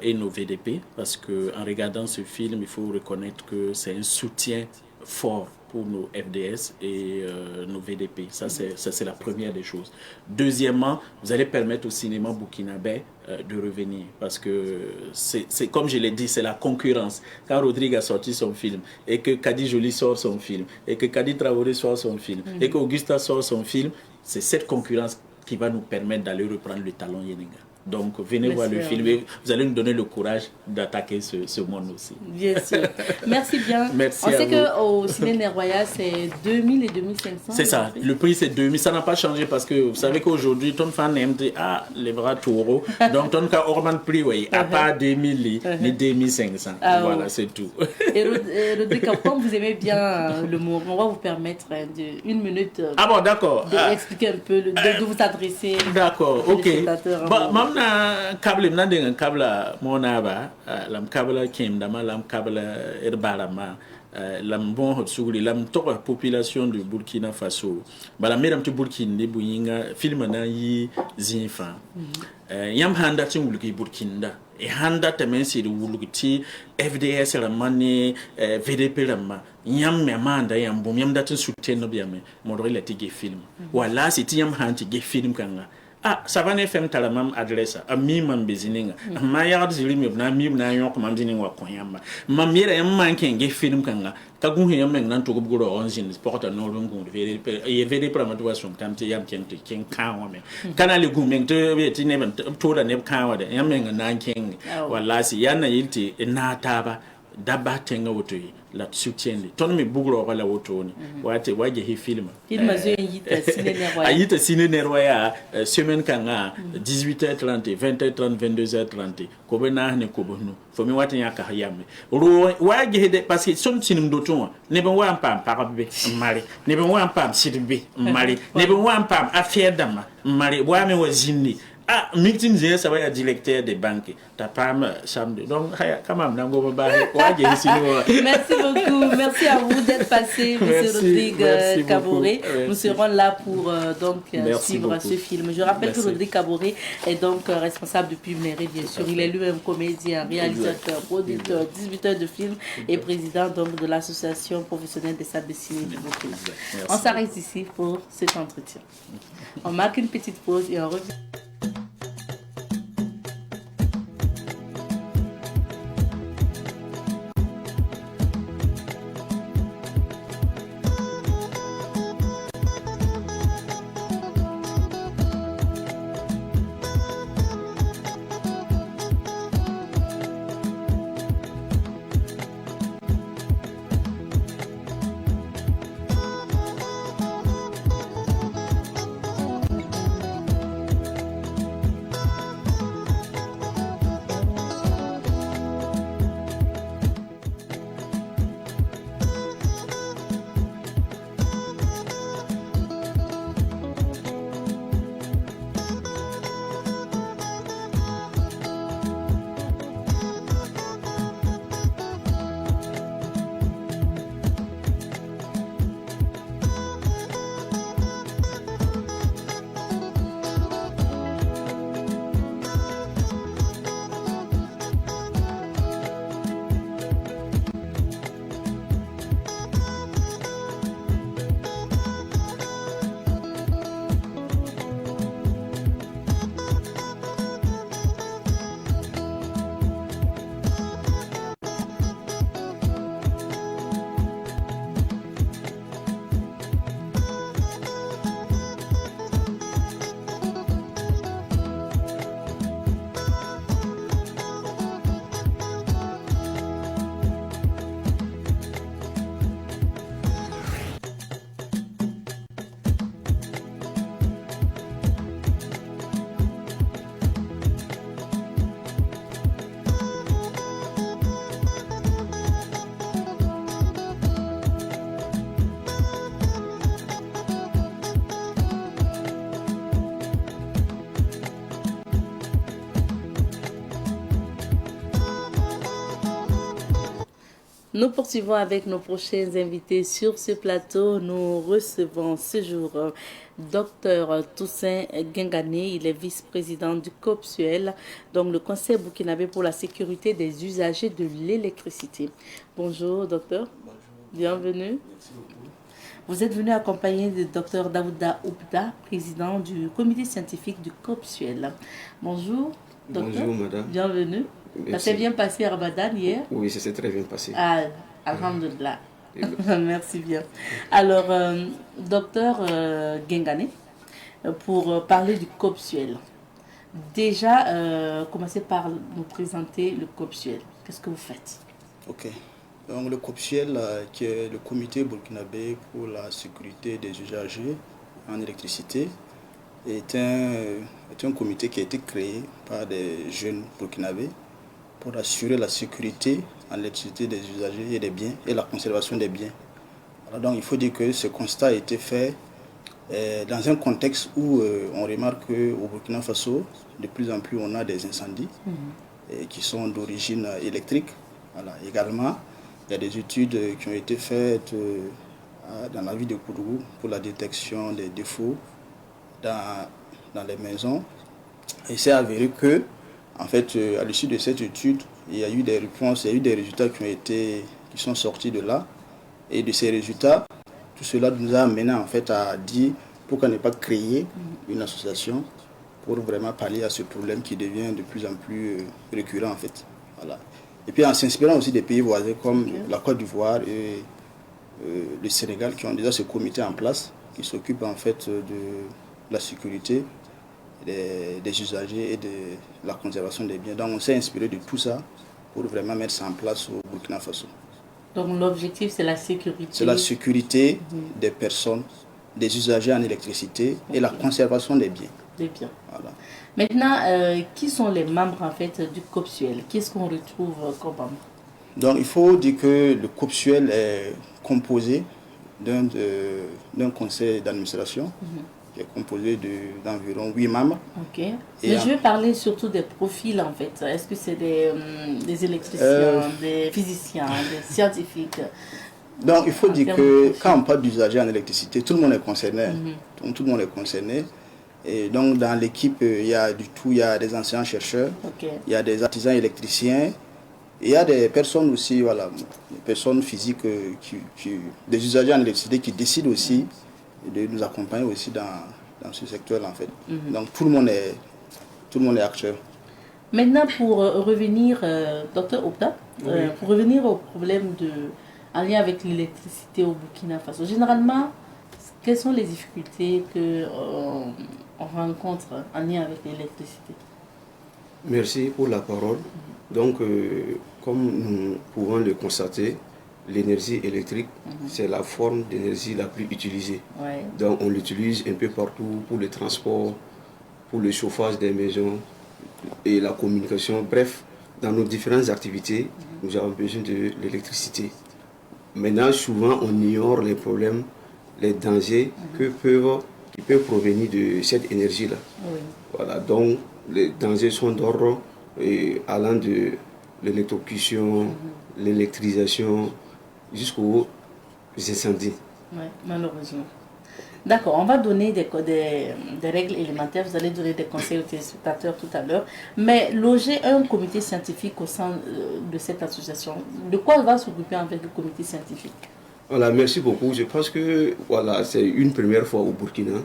et nos VDP, parce qu'en regardant ce film, il faut reconnaître que c'est un soutien fort pour nos FDS et nos VDP. Ça, c'est la première des choses. Deuxièmement, vous allez permettre au cinéma burkinabé de revenir parce que c'est comme je l'ai dit, c'est la concurrence. Quand Rodrigue a sorti son film et que Kadi Joly sort son film et que Kadi Traoré sort son film et que Augusta sort son film, c'est cette concurrence qui va nous permettre d'aller reprendre le talon Yenenga. Donc, venez voir le film et vous allez nous donner le courage d'attaquer ce monde aussi. Bien sûr. Merci bien. Merci. On sait qu'au Ciné Royal, c'est 2000 et 2500. C'est ça. Le prix, c'est 2000. Ça n'a pas changé parce que vous savez qu'aujourd'hui, ton fan aime dire, les bras taureaux. Donc, ton cas, augmente le prix, oui. À part 2000 ni 2500. Voilà, c'est tout. Et Rodrigue, comme vous aimez bien le mot, on va vous permettre une minute d'accord. D'expliquer un peu, de vous adresser. D'accord, ok. Na kabla na dengan kabla mona ba lam kabla kim dama lam kabla erbala ma lam bon hot sugri lam to population de Burkina Faso bala meram to Burkina de buyinga film na yi zinfa yam handa tin wulgi Burkina e handa tamen si de wulgi FDS ramane VDP ramma yam me manda yam bom yam datin soutien no biame modre la tige film wala si ti yam hanti ge film kanga Savane FM talamam adresse a mi mam bezininga ma yard zili mi na mi na yon ko mam zininga ko yamba mam yere yam manke nge film kanga ka gun he yam nan to go buguro onjin porta no lungu vere pramato son kamte yam kente ken kanwa me kana le gun men to be ti ne to da ne kanwa de yam nan ken wallahi yana yilti na taba daba tenga woto la soutienne ton mi bugro wala woto ni wate waje hi film zo yita ciné royal ayita ciné royal semaine kanga 18h30 20h30 22h30 ko be na ne ko bonu fo mi wate nyaka yambe ro waje hede parce que son cinim do ton ne ben wa pam parabe mari ne ben wa pam sidbe mari ne ben wa pam affaire dama mari wa me wa zinni meeting j'ai ça va être directeur des banques ta femme samedi donc quand même merci beaucoup, merci à vous d'être passé, monsieur Rodrigue Kaboré. Nous serons là pour suivre ce film. Je rappelle que Rodrigue Kaboré est donc responsable de Pubméré, bien sûr. Il est lui-même comédien, réalisateur, producteur, distributeur de films et président donc de l'association professionnelle des salles de cinéma du Burkina. On s'arrête ici pour cet entretien. On marque une petite pause et on revient. Nous poursuivons avec nos prochains invités sur ce plateau. Nous recevons ce jour Dr Toussaint Guingané. Il est vice-président du COPSUEL, donc le Conseil burkinabé pour la sécurité des usagers de l'électricité. Bonjour docteur. Bonjour. Bienvenue. Merci beaucoup. Vous êtes venu accompagné de Dr Daouda Oupda, président du comité scientifique du COPSUEL. Bonjour, docteur. Bonjour, madame. Bienvenue. Merci. Ça s'est bien passé à Ramadan hier? Oui, ça s'est très bien passé. Ah, alhamdulillah. Merci bien. Alors, docteur Gengane, pour parler du COPSUEL. Déjà, commencez par nous présenter le COPSUEL. Qu'est-ce que vous faites? Ok. Donc, le COPSUEL, qui est le comité burkinabé pour la sécurité des usagers en électricité, est un comité qui a été créé par des jeunes burkinabés pour assurer la sécurité en électricité des usagers et des biens et la conservation des biens. Alors donc, il faut dire que ce constat a été fait dans un contexte où on remarque qu'au Burkina Faso, de plus en plus, on a des incendies qui sont d'origine électrique. Voilà. Également, il y a des études qui ont été faites dans la ville de Koudougou pour la détection des défauts dans les maisons. Et c'est avéré que, en fait, à l'issue de cette étude, il y a eu des réponses, il y a eu des résultats qui sont sortis de là. Et de ces résultats, tout cela nous a amené en fait à dire pourquoi ne pas créer une association pour vraiment pallier à ce problème qui devient de plus en plus récurrent en fait. Voilà. Et puis en s'inspirant aussi des pays voisins comme la Côte d'Ivoire et le Sénégal qui ont déjà ce comité en place qui s'occupe en fait de la sécurité des usagers et de la conservation des biens. Donc on s'est inspiré de tout ça pour vraiment mettre ça en place au Burkina Faso. Donc l'objectif c'est la sécurité. C'est la sécurité des personnes, des usagers en électricité et la conservation des biens. Des biens. Voilà. Maintenant, qui sont les membres en fait du COPSUEL? Qu'est-ce qu'on retrouve comme membre? Donc il faut dire que le COPSUEL est composé d'un conseil d'administration qui est composé d'environ 8 membres. Ok. Mais je vais parler surtout des profils en fait. Est-ce que c'est des électriciens, des physiciens, des scientifiques? Donc il faut dire que quand on parle d'usagers en électricité, tout le monde est concerné. Tout le monde est concerné. Et donc dans l'équipe, il y a du tout, il y a des anciens chercheurs, il y a des artisans électriciens, et il y a des personnes aussi, voilà, des personnes physiques, des usagers en électricité qui décident aussi de nous accompagner aussi dans ce secteur en fait. Donc tout le monde est acteur. Maintenant pour revenir, docteur Oupda, pour revenir au problème en lien avec l'électricité au Burkina Faso, généralement, quelles sont les difficultés qu'on rencontre en lien avec l'électricité? Merci pour la parole. Donc, comme nous pouvons le constater, l'énergie électrique, c'est la forme d'énergie la plus utilisée. Donc, on l'utilise un peu partout pour le transport, pour le chauffage des maisons et la communication. Bref, dans nos différentes activités, nous avons besoin de l'électricité. Maintenant, souvent, on ignore les problèmes, les dangers qui peuvent provenir de cette énergie-là. Voilà, donc, les dangers sont d'ordre allant de l'électrocution, l'électrisation, jusqu'aux incendies. Oui, malheureusement. D'accord, on va donner des règles élémentaires, vous allez donner des conseils aux téléspectateurs tout à l'heure. Mais loger un comité scientifique au sein de cette association, de quoi va s'occuper en fait le comité scientifique? Voilà, merci beaucoup. Je pense que voilà, c'est une première fois au Burkina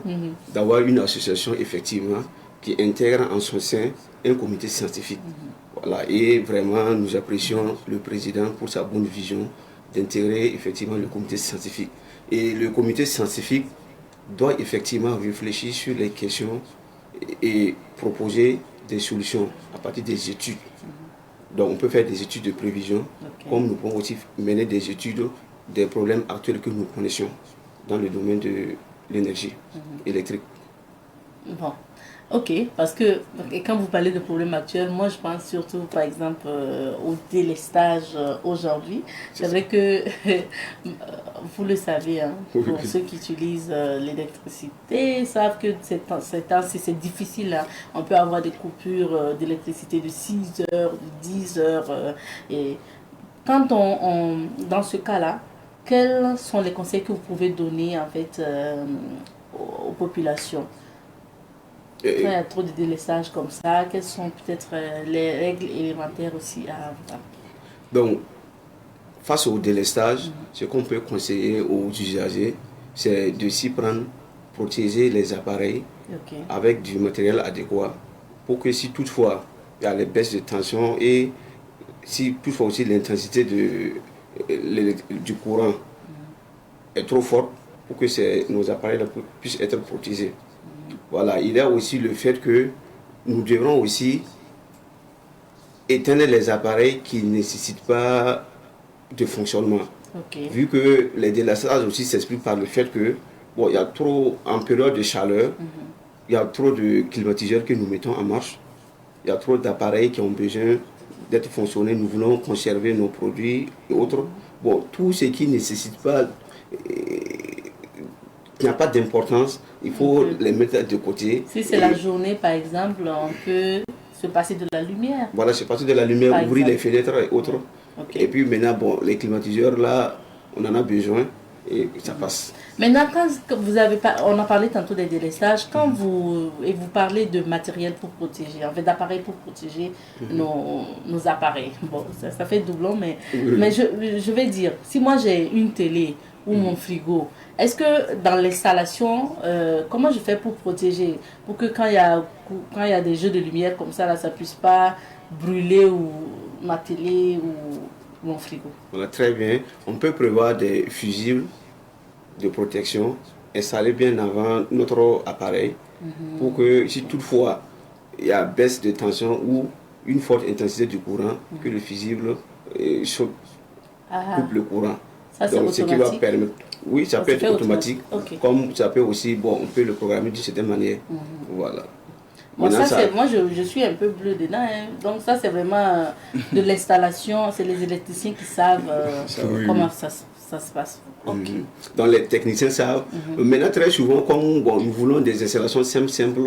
d'avoir une association effectivement qui intègre en son sein un comité scientifique. Voilà, et vraiment nous apprécions le président pour sa bonne vision d'intégrer effectivement le comité scientifique. Et le comité scientifique doit effectivement réfléchir sur les questions et proposer des solutions à partir des études. Donc on peut faire des études de prévision, comme nous pouvons aussi mener des études des problèmes actuels que nous connaissions dans le domaine de l'énergie électrique. Bon, ok, parce que quand vous parlez de problèmes actuels, moi je pense surtout par exemple au délestage aujourd'hui. C'est vrai que vous le savez, hein, pour ceux qui utilisent l'électricité, savent que c'est difficile. Hein. On peut avoir des coupures d'électricité de 6 heures, de 10 heures. Et quand dans ce cas-là, quels sont les conseils que vous pouvez donner en fait aux populations? Quand il y a trop de délestage comme ça, quelles sont peut-être les règles élémentaires aussi à avoir? Donc, face au délestage, ce qu'on peut conseiller aux usagers, c'est de s'y prendre, protéger les appareils avec du matériel adéquat pour que si toutefois il y a les baisses de tension et si toutefois aussi l'intensité du courant est trop forte pour que nos appareils puissent être protégés. Voilà, il y a aussi le fait que nous devrons aussi éteindre les appareils qui ne nécessitent pas de fonctionnement. Vu que les délassages aussi s'expliquent par le fait que, bon, il y a trop, en période de chaleur, il y a trop de climatiseurs que nous mettons en marche. Il y a trop d'appareils qui ont besoin d'être fonctionnés. Nous voulons conserver nos produits et autres. Bon, tout ce qui ne nécessite pas, qui n'a pas d'importance, il faut les mettre de côté. Si c'est la journée, par exemple, on peut se passer de la lumière. Voilà, se passer de la lumière, ouvrir les fenêtres et autres. Et puis maintenant, bon, les climatiseurs, là, on en a besoin et ça passe. Maintenant, quand vous avez on a parlé tantôt des délestages, quand vous parlez de matériel pour protéger, en fait d'appareils pour protéger nos appareils. Bon, ça fait doublon, mais je vais dire, si moi j'ai une télé ou mon frigo, est-ce que dans l'installation, comment je fais pour protéger, pour que quand il y a des jeux de lumière comme ça, là, ça puisse pas brûler ou ma télé ou mon frigo? Voilà, très bien. On peut prévoir des fusibles de protection installés bien avant notre appareil pour que si toutefois il y a baisse de tension ou une forte intensité du courant, que le fusible coupe le courant. Ça, c'est automatique. Ce qui va permettre, oui, ça peut être automatique, comme ça peut aussi, bon, on peut le programmer d'une certaine manière. Voilà. Bon, moi je suis un peu bleu dedans, hein. Donc ça c'est vraiment de l'installation, c'est les électriciens qui savent comment ça se passe. Donc les techniciens savent. Maintenant très souvent, comme nous voulons des installations simples,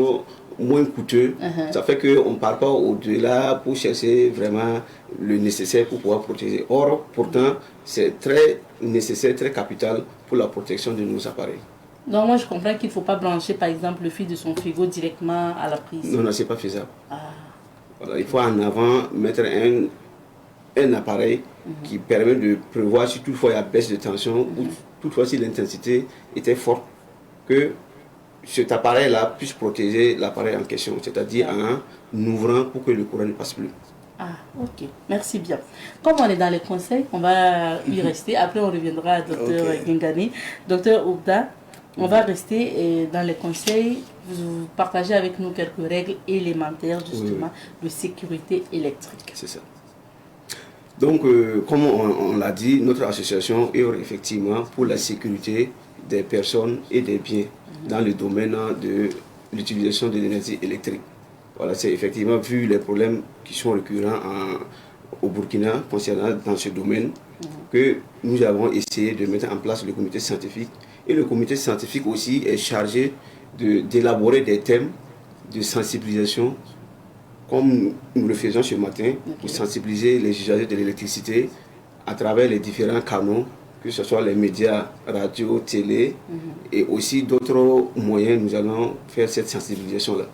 moins coûteuses, ça fait qu'on ne part pas au-delà pour chercher vraiment le nécessaire pour pouvoir protéger. Or, pourtant, c'est très nécessaire, très capital pour la protection de nos appareils. Donc moi je comprends qu'il ne faut pas brancher par exemple le fil de son frigo directement à la prise. Non, c'est pas faisable. Voilà, il faut en avant mettre un appareil qui permet de prévoir si toutefois il y a baisse de tension ou toutefois si l'intensité était forte, que cet appareil-là puisse protéger l'appareil en question, c'est-à-dire en ouvrant pour que le courant ne passe plus. Ah, ok. Merci bien. Comme on est dans les conseils, on va y rester. Après, on reviendra à Dr Gengani. Dr Oubda, on va rester dans les conseils. Vous partagez avec nous quelques règles élémentaires, justement, de sécurité électrique. C'est ça. Donc, comme on l'a dit, notre association œuvre effectivement pour la sécurité des personnes et des biens dans le domaine de l'utilisation de l'énergie électrique. Voilà, c'est effectivement vu les problèmes qui sont récurrents au Burkina concernant dans ce domaine que nous avons essayé de mettre en place le comité scientifique. Et le comité scientifique aussi est chargé d'élaborer des thèmes de sensibilisation, comme nous le faisons ce matin, pour sensibiliser les usagers de l'électricité à travers les différents canaux, que ce soit les médias, radio, télé, et aussi d'autres moyens, nous allons faire cette sensibilisation-là.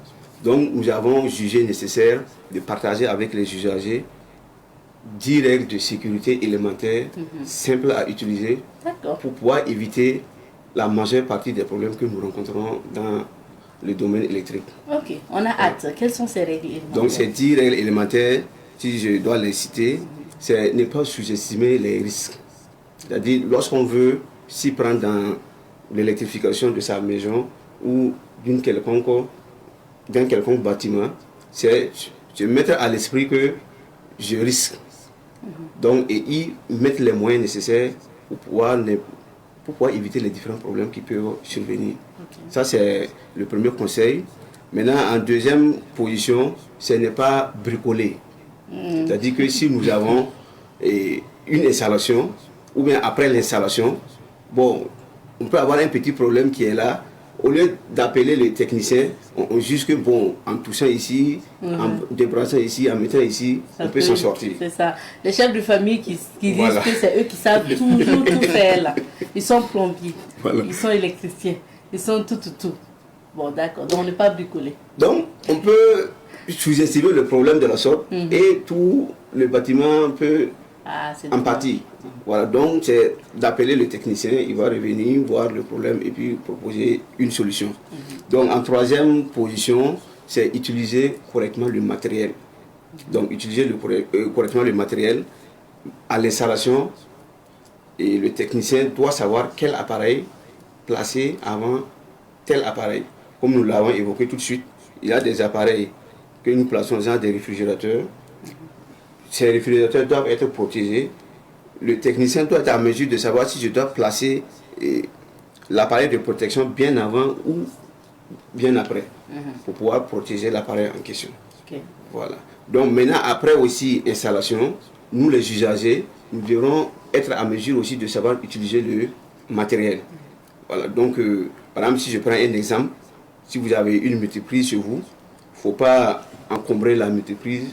Donc nous avons jugé nécessaire de partager avec les usagers 10 règles de sécurité élémentaires, simples à utiliser, pour pouvoir éviter la majeure partie des problèmes que nous rencontrons dans le domaine électrique. Ok, on a hâte. Quelles sont ces règles élémentaires? Donc ces 10 règles élémentaires, si je dois les citer, c'est ne pas sous-estimer les risques. C'est-à-dire, lorsqu'on veut s'y prendre dans l'électrification de sa maison ou d'un quelconque bâtiment, c'est se mettre à l'esprit que je risque. Donc, et y mettre les moyens nécessaires pour pouvoir éviter les différents problèmes qui peuvent survenir. Ça, c'est le premier conseil. Maintenant, en deuxième position, ce n'est pas bricoler. C'est-à-dire que si nous avons une installation, ou bien après l'installation, bon, on peut avoir un petit problème qui est là. Au lieu d'appeler les techniciens, on juge que bon, en touchant ici, en débrassant ici, en mettant ici, on peut s'en sortir. C'est ça. Les chefs de famille qui disent que c'est eux qui savent toujours tout faire là. Ils sont plombiers, ils sont électriciens, ils sont tout. Bon, d'accord, donc on n'est pas bricolé. Donc, on peut sous-estimer le problème de la sorte et tout le bâtiment peut en partie. Voilà, donc c'est d'appeler le technicien, il va revenir, voir le problème et puis proposer une solution. Donc en troisième position, c'est utiliser correctement le matériel. Donc utiliser correctement le matériel à l'installation, et le technicien doit savoir quel appareil placer avant tel appareil. Comme nous l'avons évoqué tout de suite, il y a des appareils que nous plaçons dans des réfrigérateurs. Ces réfrigérateurs doivent être protégés. Le technicien doit être en mesure de savoir si je dois placer l'appareil de protection bien avant ou bien après, pour pouvoir protéger l'appareil en question. Voilà. Donc maintenant, après aussi installation, nous les usagers, nous devrons être en mesure aussi de savoir utiliser le matériel. Voilà. Donc, par exemple, si je prends un exemple, si vous avez une multiprise chez vous, il ne faut pas encombrer la multiprise.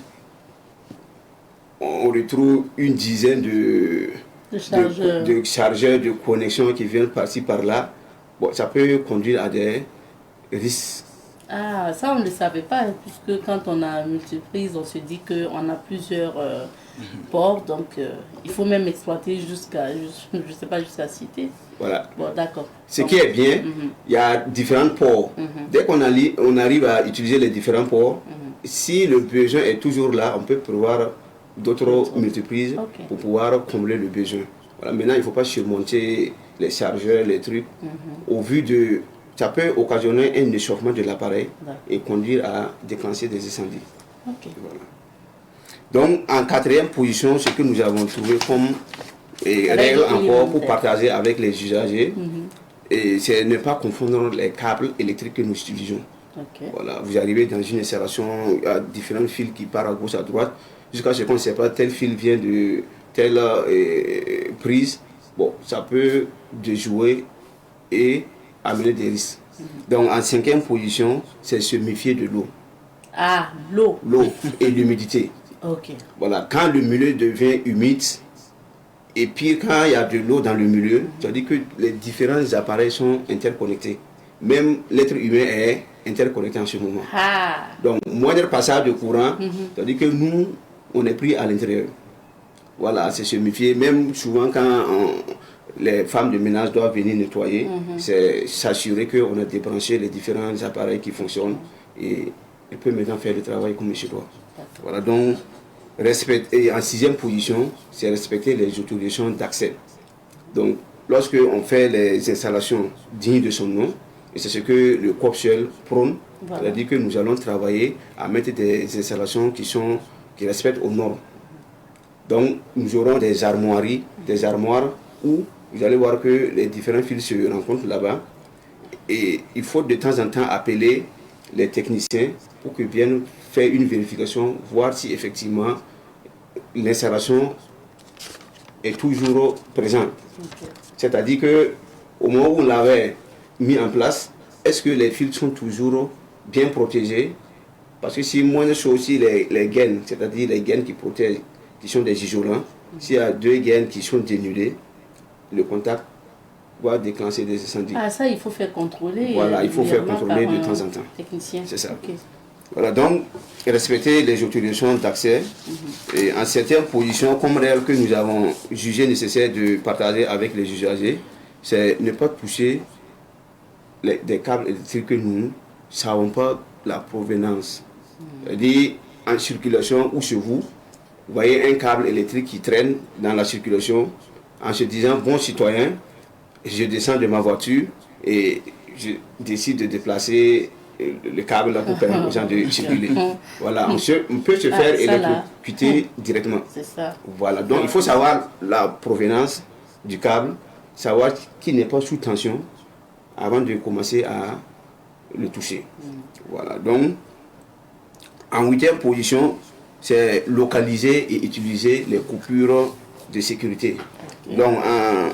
On retrouve une dizaine de chargeurs, de connexions qui viennent par-ci, par-là. Bon, ça peut conduire à des risques. Ah, ça on ne le savait pas, puisque quand on a multiprise, on se dit qu'on a plusieurs ports, donc il faut même exploiter jusqu'à, je ne sais pas, jusqu'à citer. Voilà. Bon, d'accord. Ce qui est bien, il y a différents ports. Dès qu'on arrive à utiliser les différents ports, si le besoin est toujours là, on peut prévoir d'autres multiprises pour pouvoir combler le besoin. Voilà. Maintenant, il ne faut pas surmonter les chargeurs, les trucs, au vu de... Ça peut occasionner un échauffement de l'appareil et conduire à déclencher des incendies. Voilà. Donc, en quatrième position, ce que nous avons trouvé comme règle encore pour partager avec les usagers, c'est ne pas confondre les câbles électriques que nous utilisons. Voilà. Vous arrivez dans une installation, il y a différents fils qui partent à gauche, à droite, jusqu'à ce qu'on ne sait pas tel fil vient de telle prise. Bon, ça peut déjouer et amener des risques. Donc en cinquième position, c'est se méfier de l'eau. Ah, l'eau. L'eau et l'humidité. Voilà, quand le milieu devient humide, et puis quand il y a de l'eau dans le milieu, ça veut dire que les différents appareils sont interconnectés. Même l'être humain est interconnecté en ce moment. Donc moindre passage de courant, ça veut dire que nous, on est pris à l'intérieur. Voilà, c'est se méfier. Même souvent quand les femmes de ménage doivent venir nettoyer, c'est s'assurer qu'on a débranché les différents appareils qui fonctionnent et elle peut maintenant faire le travail comme il se doit. Voilà, donc et en sixième position, c'est respecter les autorisations d'accès. Donc lorsque on fait les installations dignes de son nom, et c'est ce que le COPSUEL prône, c'est-à-dire que nous allons travailler à mettre des installations qui respectent aux normes. Donc nous aurons des armoiries, des armoires où vous allez voir que les différents fils se rencontrent là-bas. Et il faut de temps en temps appeler les techniciens pour qu'ils viennent faire une vérification, voir si effectivement l'installation est toujours présente. C'est-à-dire qu'au moment où on l'avait mis en place, est-ce que les fils sont toujours bien protégés? Parce que si moins de choses, si les gaines, c'est-à-dire les gaines qui protègent, qui sont des isolants, s'il y a deux gaines qui sont dénudées, le contact va déclencher des incendies. Ah, ça, il faut faire contrôler. Voilà, il faut faire contrôler de temps en temps. Technicien. C'est ça. Voilà, donc, respecter les autorisations d'accès. Et en certaines positions, comme règle que nous avons jugé nécessaire de partager avec les usagers, c'est ne pas toucher des câbles électriques que nous ne savons pas la provenance. C'est-à-dire, en circulation ou chez vous, vous voyez un câble électrique qui traîne dans la circulation, en se disant, bon citoyen, je descends de ma voiture et je décide de déplacer le câble là pour permettre aux gens de circuler. Voilà, on peut se faire électrocuter directement. C'est ça. Voilà, donc il faut savoir la provenance du câble, savoir qu'il n'est pas sous tension avant de commencer à le toucher. Voilà, donc en huitième position, c'est localiser et utiliser les coupures de sécurité. Donc en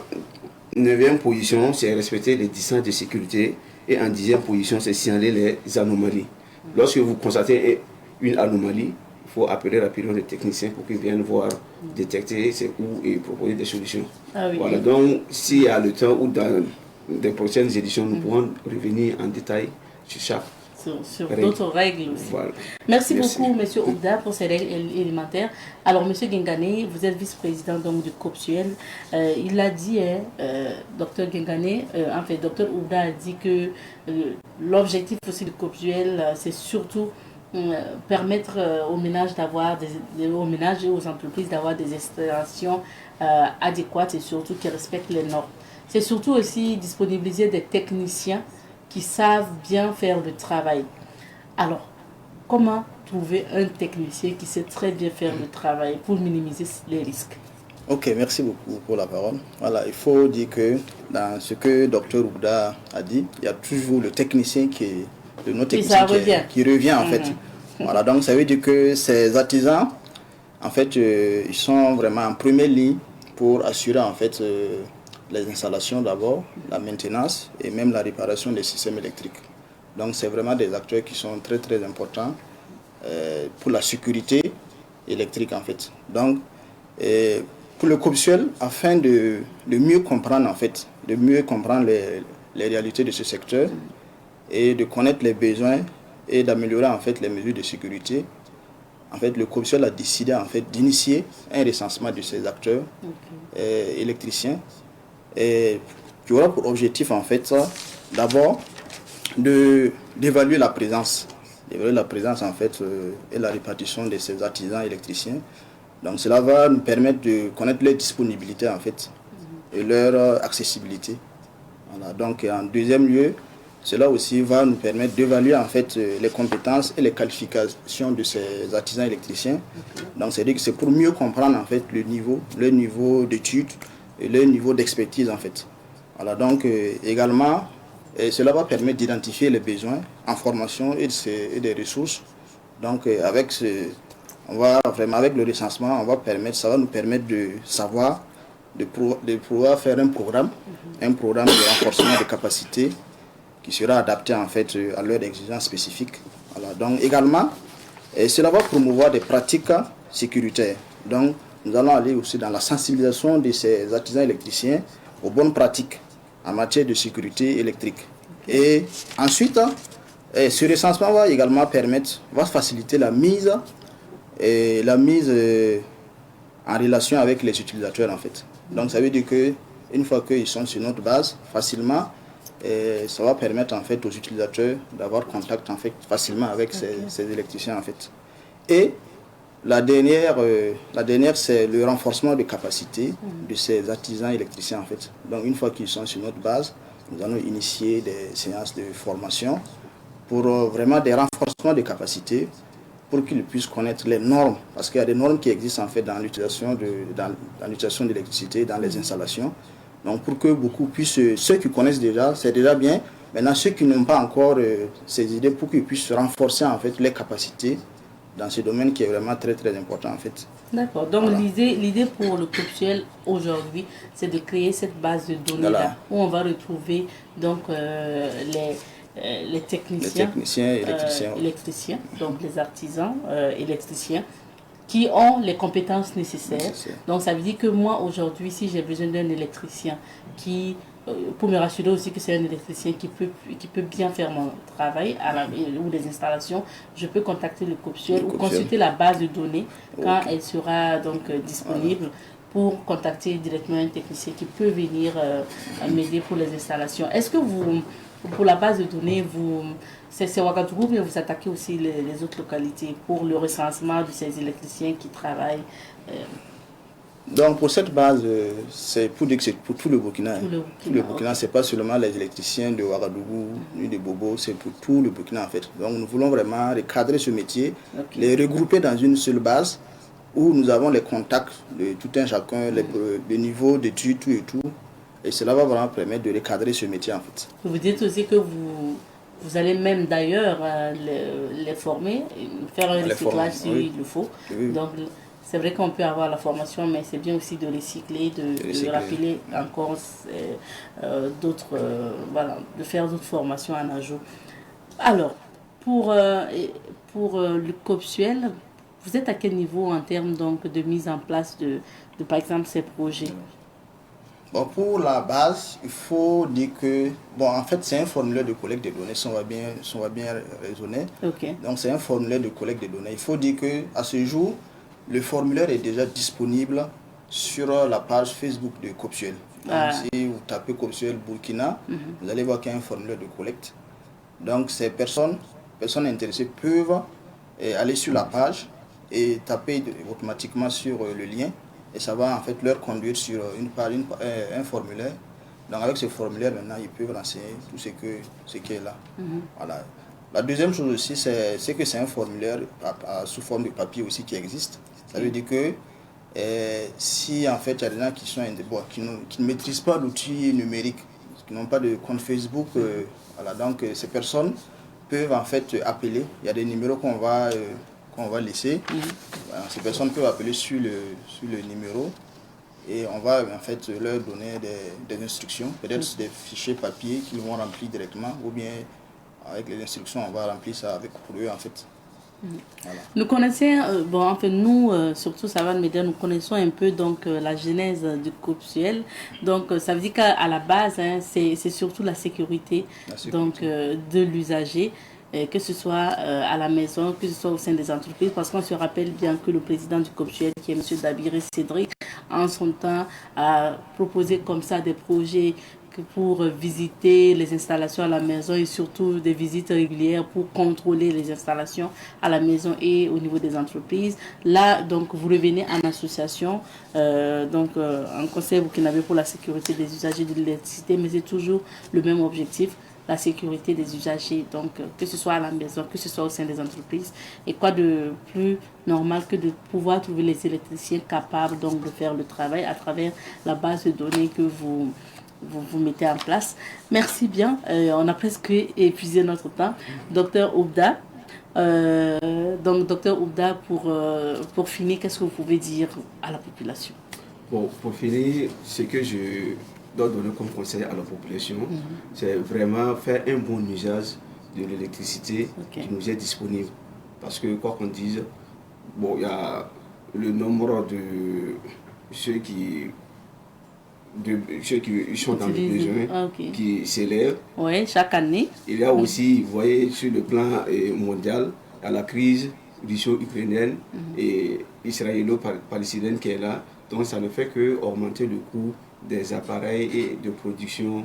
neuvième position, c'est respecter les distances de sécurité. Et en dixième position, c'est signaler les anomalies. Lorsque vous constatez une anomalie, il faut appeler rapidement les techniciens pour qu'ils viennent voir, détecter c'est où et proposer des solutions. Voilà, donc s'il y a le temps ou dans des prochaines éditions, nous pourrons revenir en détail sur chaque sur d'autres règles aussi. Voilà. Merci beaucoup, M. Oubda, pour ces règles élémentaires. Alors, M. Gengane, vous êtes vice-président donc, du COPSUEL. Il a dit, Dr Gengane, en fait, Dr Oubda a dit que l'objectif aussi du COPSUEL, c'est surtout permettre aux ménages aux ménages et aux entreprises d'avoir des installations adéquates et surtout qui respectent les normes. C'est surtout aussi disponibiliser des techniciens qui savent bien faire le travail. Alors, comment trouver un technicien qui sait très bien faire le travail pour minimiser les risques? Ok, merci beaucoup pour la parole. Voilà, il faut dire que dans ce que Dr Oubda a dit, il y a toujours le technicien le technicien qui revient en fait. Voilà, donc ça veut dire que ces artisans, en fait, ils sont vraiment en première ligne pour assurer en fait les installations d'abord, la maintenance et même la réparation des systèmes électriques. Donc c'est vraiment des acteurs qui sont très très importants pour la sécurité électrique en fait. Donc pour le COPSUEL, afin de mieux comprendre en fait, de mieux comprendre les réalités de ce secteur et de connaître les besoins et d'améliorer en fait les mesures de sécurité, en fait le COPSUEL a décidé en fait d'initier un recensement de ces acteurs électriciens et qui aura pour objectif en fait d'abord d'évaluer la présence en fait et la répartition de ces artisans électriciens. Donc cela va nous permettre de connaître leur disponibilité en fait et leur accessibilité. Voilà. Donc en deuxième lieu, cela aussi va nous permettre d'évaluer en fait les compétences et les qualifications de ces artisans électriciens. Donc c'est-à-dire que c'est pour mieux comprendre en fait leur niveau d'études et leur niveau d'expertise en fait. Voilà, donc également, cela va permettre d'identifier les besoins en formation et des ressources. Donc avec le recensement, ça va nous permettre de savoir, de pouvoir faire un programme de renforcement des capacités qui sera adapté en fait à leurs exigences spécifiques. Voilà, donc également, cela va promouvoir des pratiques sécuritaires. Donc nous allons aller aussi dans la sensibilisation de ces artisans électriciens aux bonnes pratiques en matière de sécurité électrique. Et ensuite, ce recensement va également va faciliter la mise en relation avec les utilisateurs en fait. Donc ça veut dire que une fois qu'ils sont sur notre base, facilement, ça va permettre en fait aux utilisateurs d'avoir contact en fait facilement avec ces électriciens en fait. Et la dernière c'est le renforcement de capacité de ces artisans électriciens en fait. Donc une fois qu'ils sont sur notre base, nous allons initier des séances de formation pour vraiment des renforcements de capacités pour qu'ils puissent connaître les normes, parce qu'il y a des normes qui existent en fait dans l'utilisation de l'électricité, dans les installations. Donc pour que beaucoup puissent, ceux qui connaissent déjà, c'est déjà bien. Maintenant ceux qui n'ont pas encore ces idées, pour qu'ils puissent renforcer en fait les capacités dans ce domaine qui est vraiment très très important en fait. D'accord, donc voilà. L'idée pour le COPSUEL aujourd'hui, c'est de créer cette base de données là, où on va retrouver donc les techniciens électriciens, donc les artisans électriciens qui ont les compétences nécessaires. Donc ça veut dire que moi aujourd'hui, si j'ai besoin d'un électricien qui pour me rassurer aussi que c'est un électricien qui peut bien faire mon travail ou des installations, je peux contacter le COPSUEL ou consulter la base de données quand elle sera donc disponible pour contacter directement un technicien qui peut venir m'aider pour les installations. Est-ce que vous, pour la base de données, c'est Ouagadougou, mais vous attaquez aussi les autres localités pour le recensement de ces électriciens qui travaillent Donc pour cette base, c'est pour dire que c'est pour tout le Burkina. Tout le Burkina, c'est pas seulement les électriciens de Ouagadougou ni de Bobo, c'est pour tout le Burkina en fait. Donc nous voulons vraiment recadrer ce métier, les regrouper dans une seule base où nous avons les contacts de tout un chacun, les niveaux d'études, tout et tout. Et cela va vraiment permettre de recadrer ce métier en fait. Vous dites aussi que vous allez même d'ailleurs les former, faire un recyclage s'il le faut. Oui. Donc c'est vrai qu'on peut avoir la formation, mais c'est bien aussi de recycler, de rappeler encore d'autres, voilà, de faire d'autres formations en ajout. Alors, pour le COPSUEL, vous êtes à quel niveau en termes donc de mise en place de par exemple ces projets? Bon, pour la base, il faut dire que, bon, en fait, c'est un formulaire de collecte des données, si on va bien raisonner. Okay. Donc, c'est un formulaire de collecte des données. Il faut dire qu'à ce jour, le formulaire est déjà disponible sur la page Facebook de Copsuel. Si vous tapez Copsuel Burkina, vous allez voir qu'il y a un formulaire de collecte. Donc, ces personnes intéressées peuvent aller sur la page et taper automatiquement sur le lien. Et ça va en fait leur conduire sur un formulaire. Donc avec ce formulaire, maintenant, ils peuvent renseigner tout ce qui est là. Voilà. La deuxième chose aussi, c'est que c'est un formulaire sous forme de papier aussi qui existe. Ça veut dire que si en fait il y a des gens qui ne maîtrisent pas l'outil numérique, qui n'ont pas de compte Facebook, voilà, donc ces personnes peuvent en fait appeler. Il y a des numéros qu'on va laisser. Voilà, ces personnes peuvent appeler sur le numéro et on va en fait leur donner des instructions, peut-être des fichiers papier qu'ils vont remplir directement ou bien avec les instructions on va remplir ça pour eux en fait. Voilà. Nous connaissons, nous, surtout Savane Média, nous connaissons un peu donc la genèse du Copsuel. Donc ça veut dire qu'à la base, c'est surtout la sécurité. Donc, de l'usager. Que ce soit à la maison, que ce soit au sein des entreprises, parce qu'on se rappelle bien que le président du Copsuel, qui est M. Dabiré Cédric, en son temps a proposé comme ça des projets pour visiter les installations à la maison et surtout des visites régulières pour contrôler les installations à la maison et au niveau des entreprises. Là, donc, vous revenez en association, un conseil burkinabé pour la sécurité des usagers de l'électricité, mais c'est toujours le même objectif, la sécurité des usagers, donc que ce soit à la maison, que ce soit au sein des entreprises. Et quoi de plus normal que de pouvoir trouver les électriciens capables donc de faire le travail à travers la base de données que vous mettez en place. Merci bien, on a presque épuisé notre temps. Docteur Oubda, Docteur Oubda, pour finir, qu'est-ce que vous pouvez dire à la population? Bon, pour finir, ce que je dois donner comme conseil à la population, c'est vraiment faire un bon usage de l'électricité qui nous est disponible. Parce que, quoi qu'on dise, bon, il y a le nombre de ceux qui sont dans le besoin qui s'élèvent. Oui, chaque année. Il y a aussi, vous voyez, sur le plan mondial, il y a la crise russo-ukrainienne et israélo-palestinienne qui est là. Donc ça ne fait qu'augmenter le coût des appareils et de production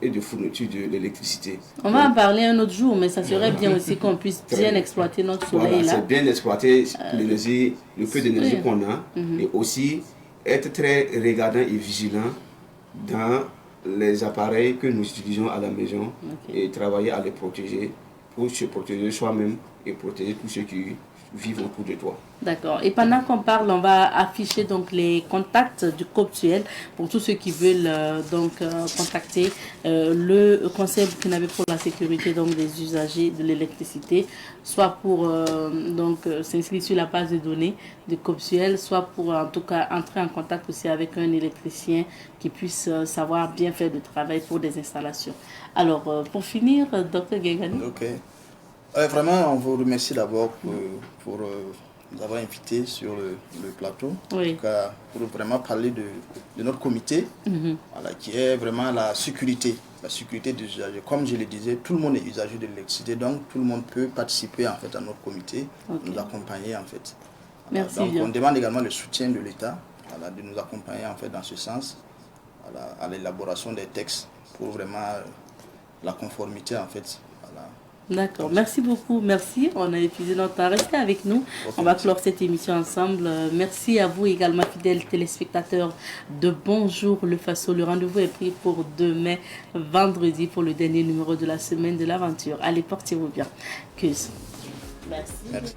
et de fourniture de l'électricité. On va en parler un autre jour, mais ça serait bien aussi qu'on puisse bien exploiter notre soleil. Voilà, là. C'est bien exploiter le peu d'énergie qu'on a et aussi être très regardant et vigilant dans les appareils que nous utilisons à la maison et travailler à les protéger pour se protéger soi-même et protéger tous ceux qui vivent autour de toi. D'accord. Et pendant qu'on parle, on va afficher donc les contacts du Copsuel pour tous ceux qui veulent contacter le Conseil burkinabé pour la sécurité donc des usagers de l'électricité, soit pour s'inscrire sur la base de données du Copsuel, soit pour en tout cas entrer en contact aussi avec un électricien qui puisse savoir bien faire le travail pour des installations. Alors, pour finir, Dr Guégani. Ok. Vraiment, on vous remercie d'abord pour nous avoir invités sur le plateau. Oui. En tout cas, pour vraiment parler de notre comité, voilà, qui est vraiment la sécurité des usagers. Comme je le disais, tout le monde est usager de l'électricité, donc tout le monde peut participer en fait à notre comité, nous accompagner en fait. Voilà. Merci donc bien. on demande également le soutien de l'État, voilà, de nous accompagner en fait dans ce sens, voilà, à l'élaboration des textes pour vraiment la conformité en fait. Voilà. D'accord, merci beaucoup, merci. On a épuisé notre temps. Restez avec nous. On va clore cette émission ensemble. Merci à vous également, fidèles téléspectateurs de Bonjour le Faso. Le rendez-vous est pris pour demain, vendredi, pour le dernier numéro de la semaine de l'aventure. Allez, portez-vous bien. Merci. Merci.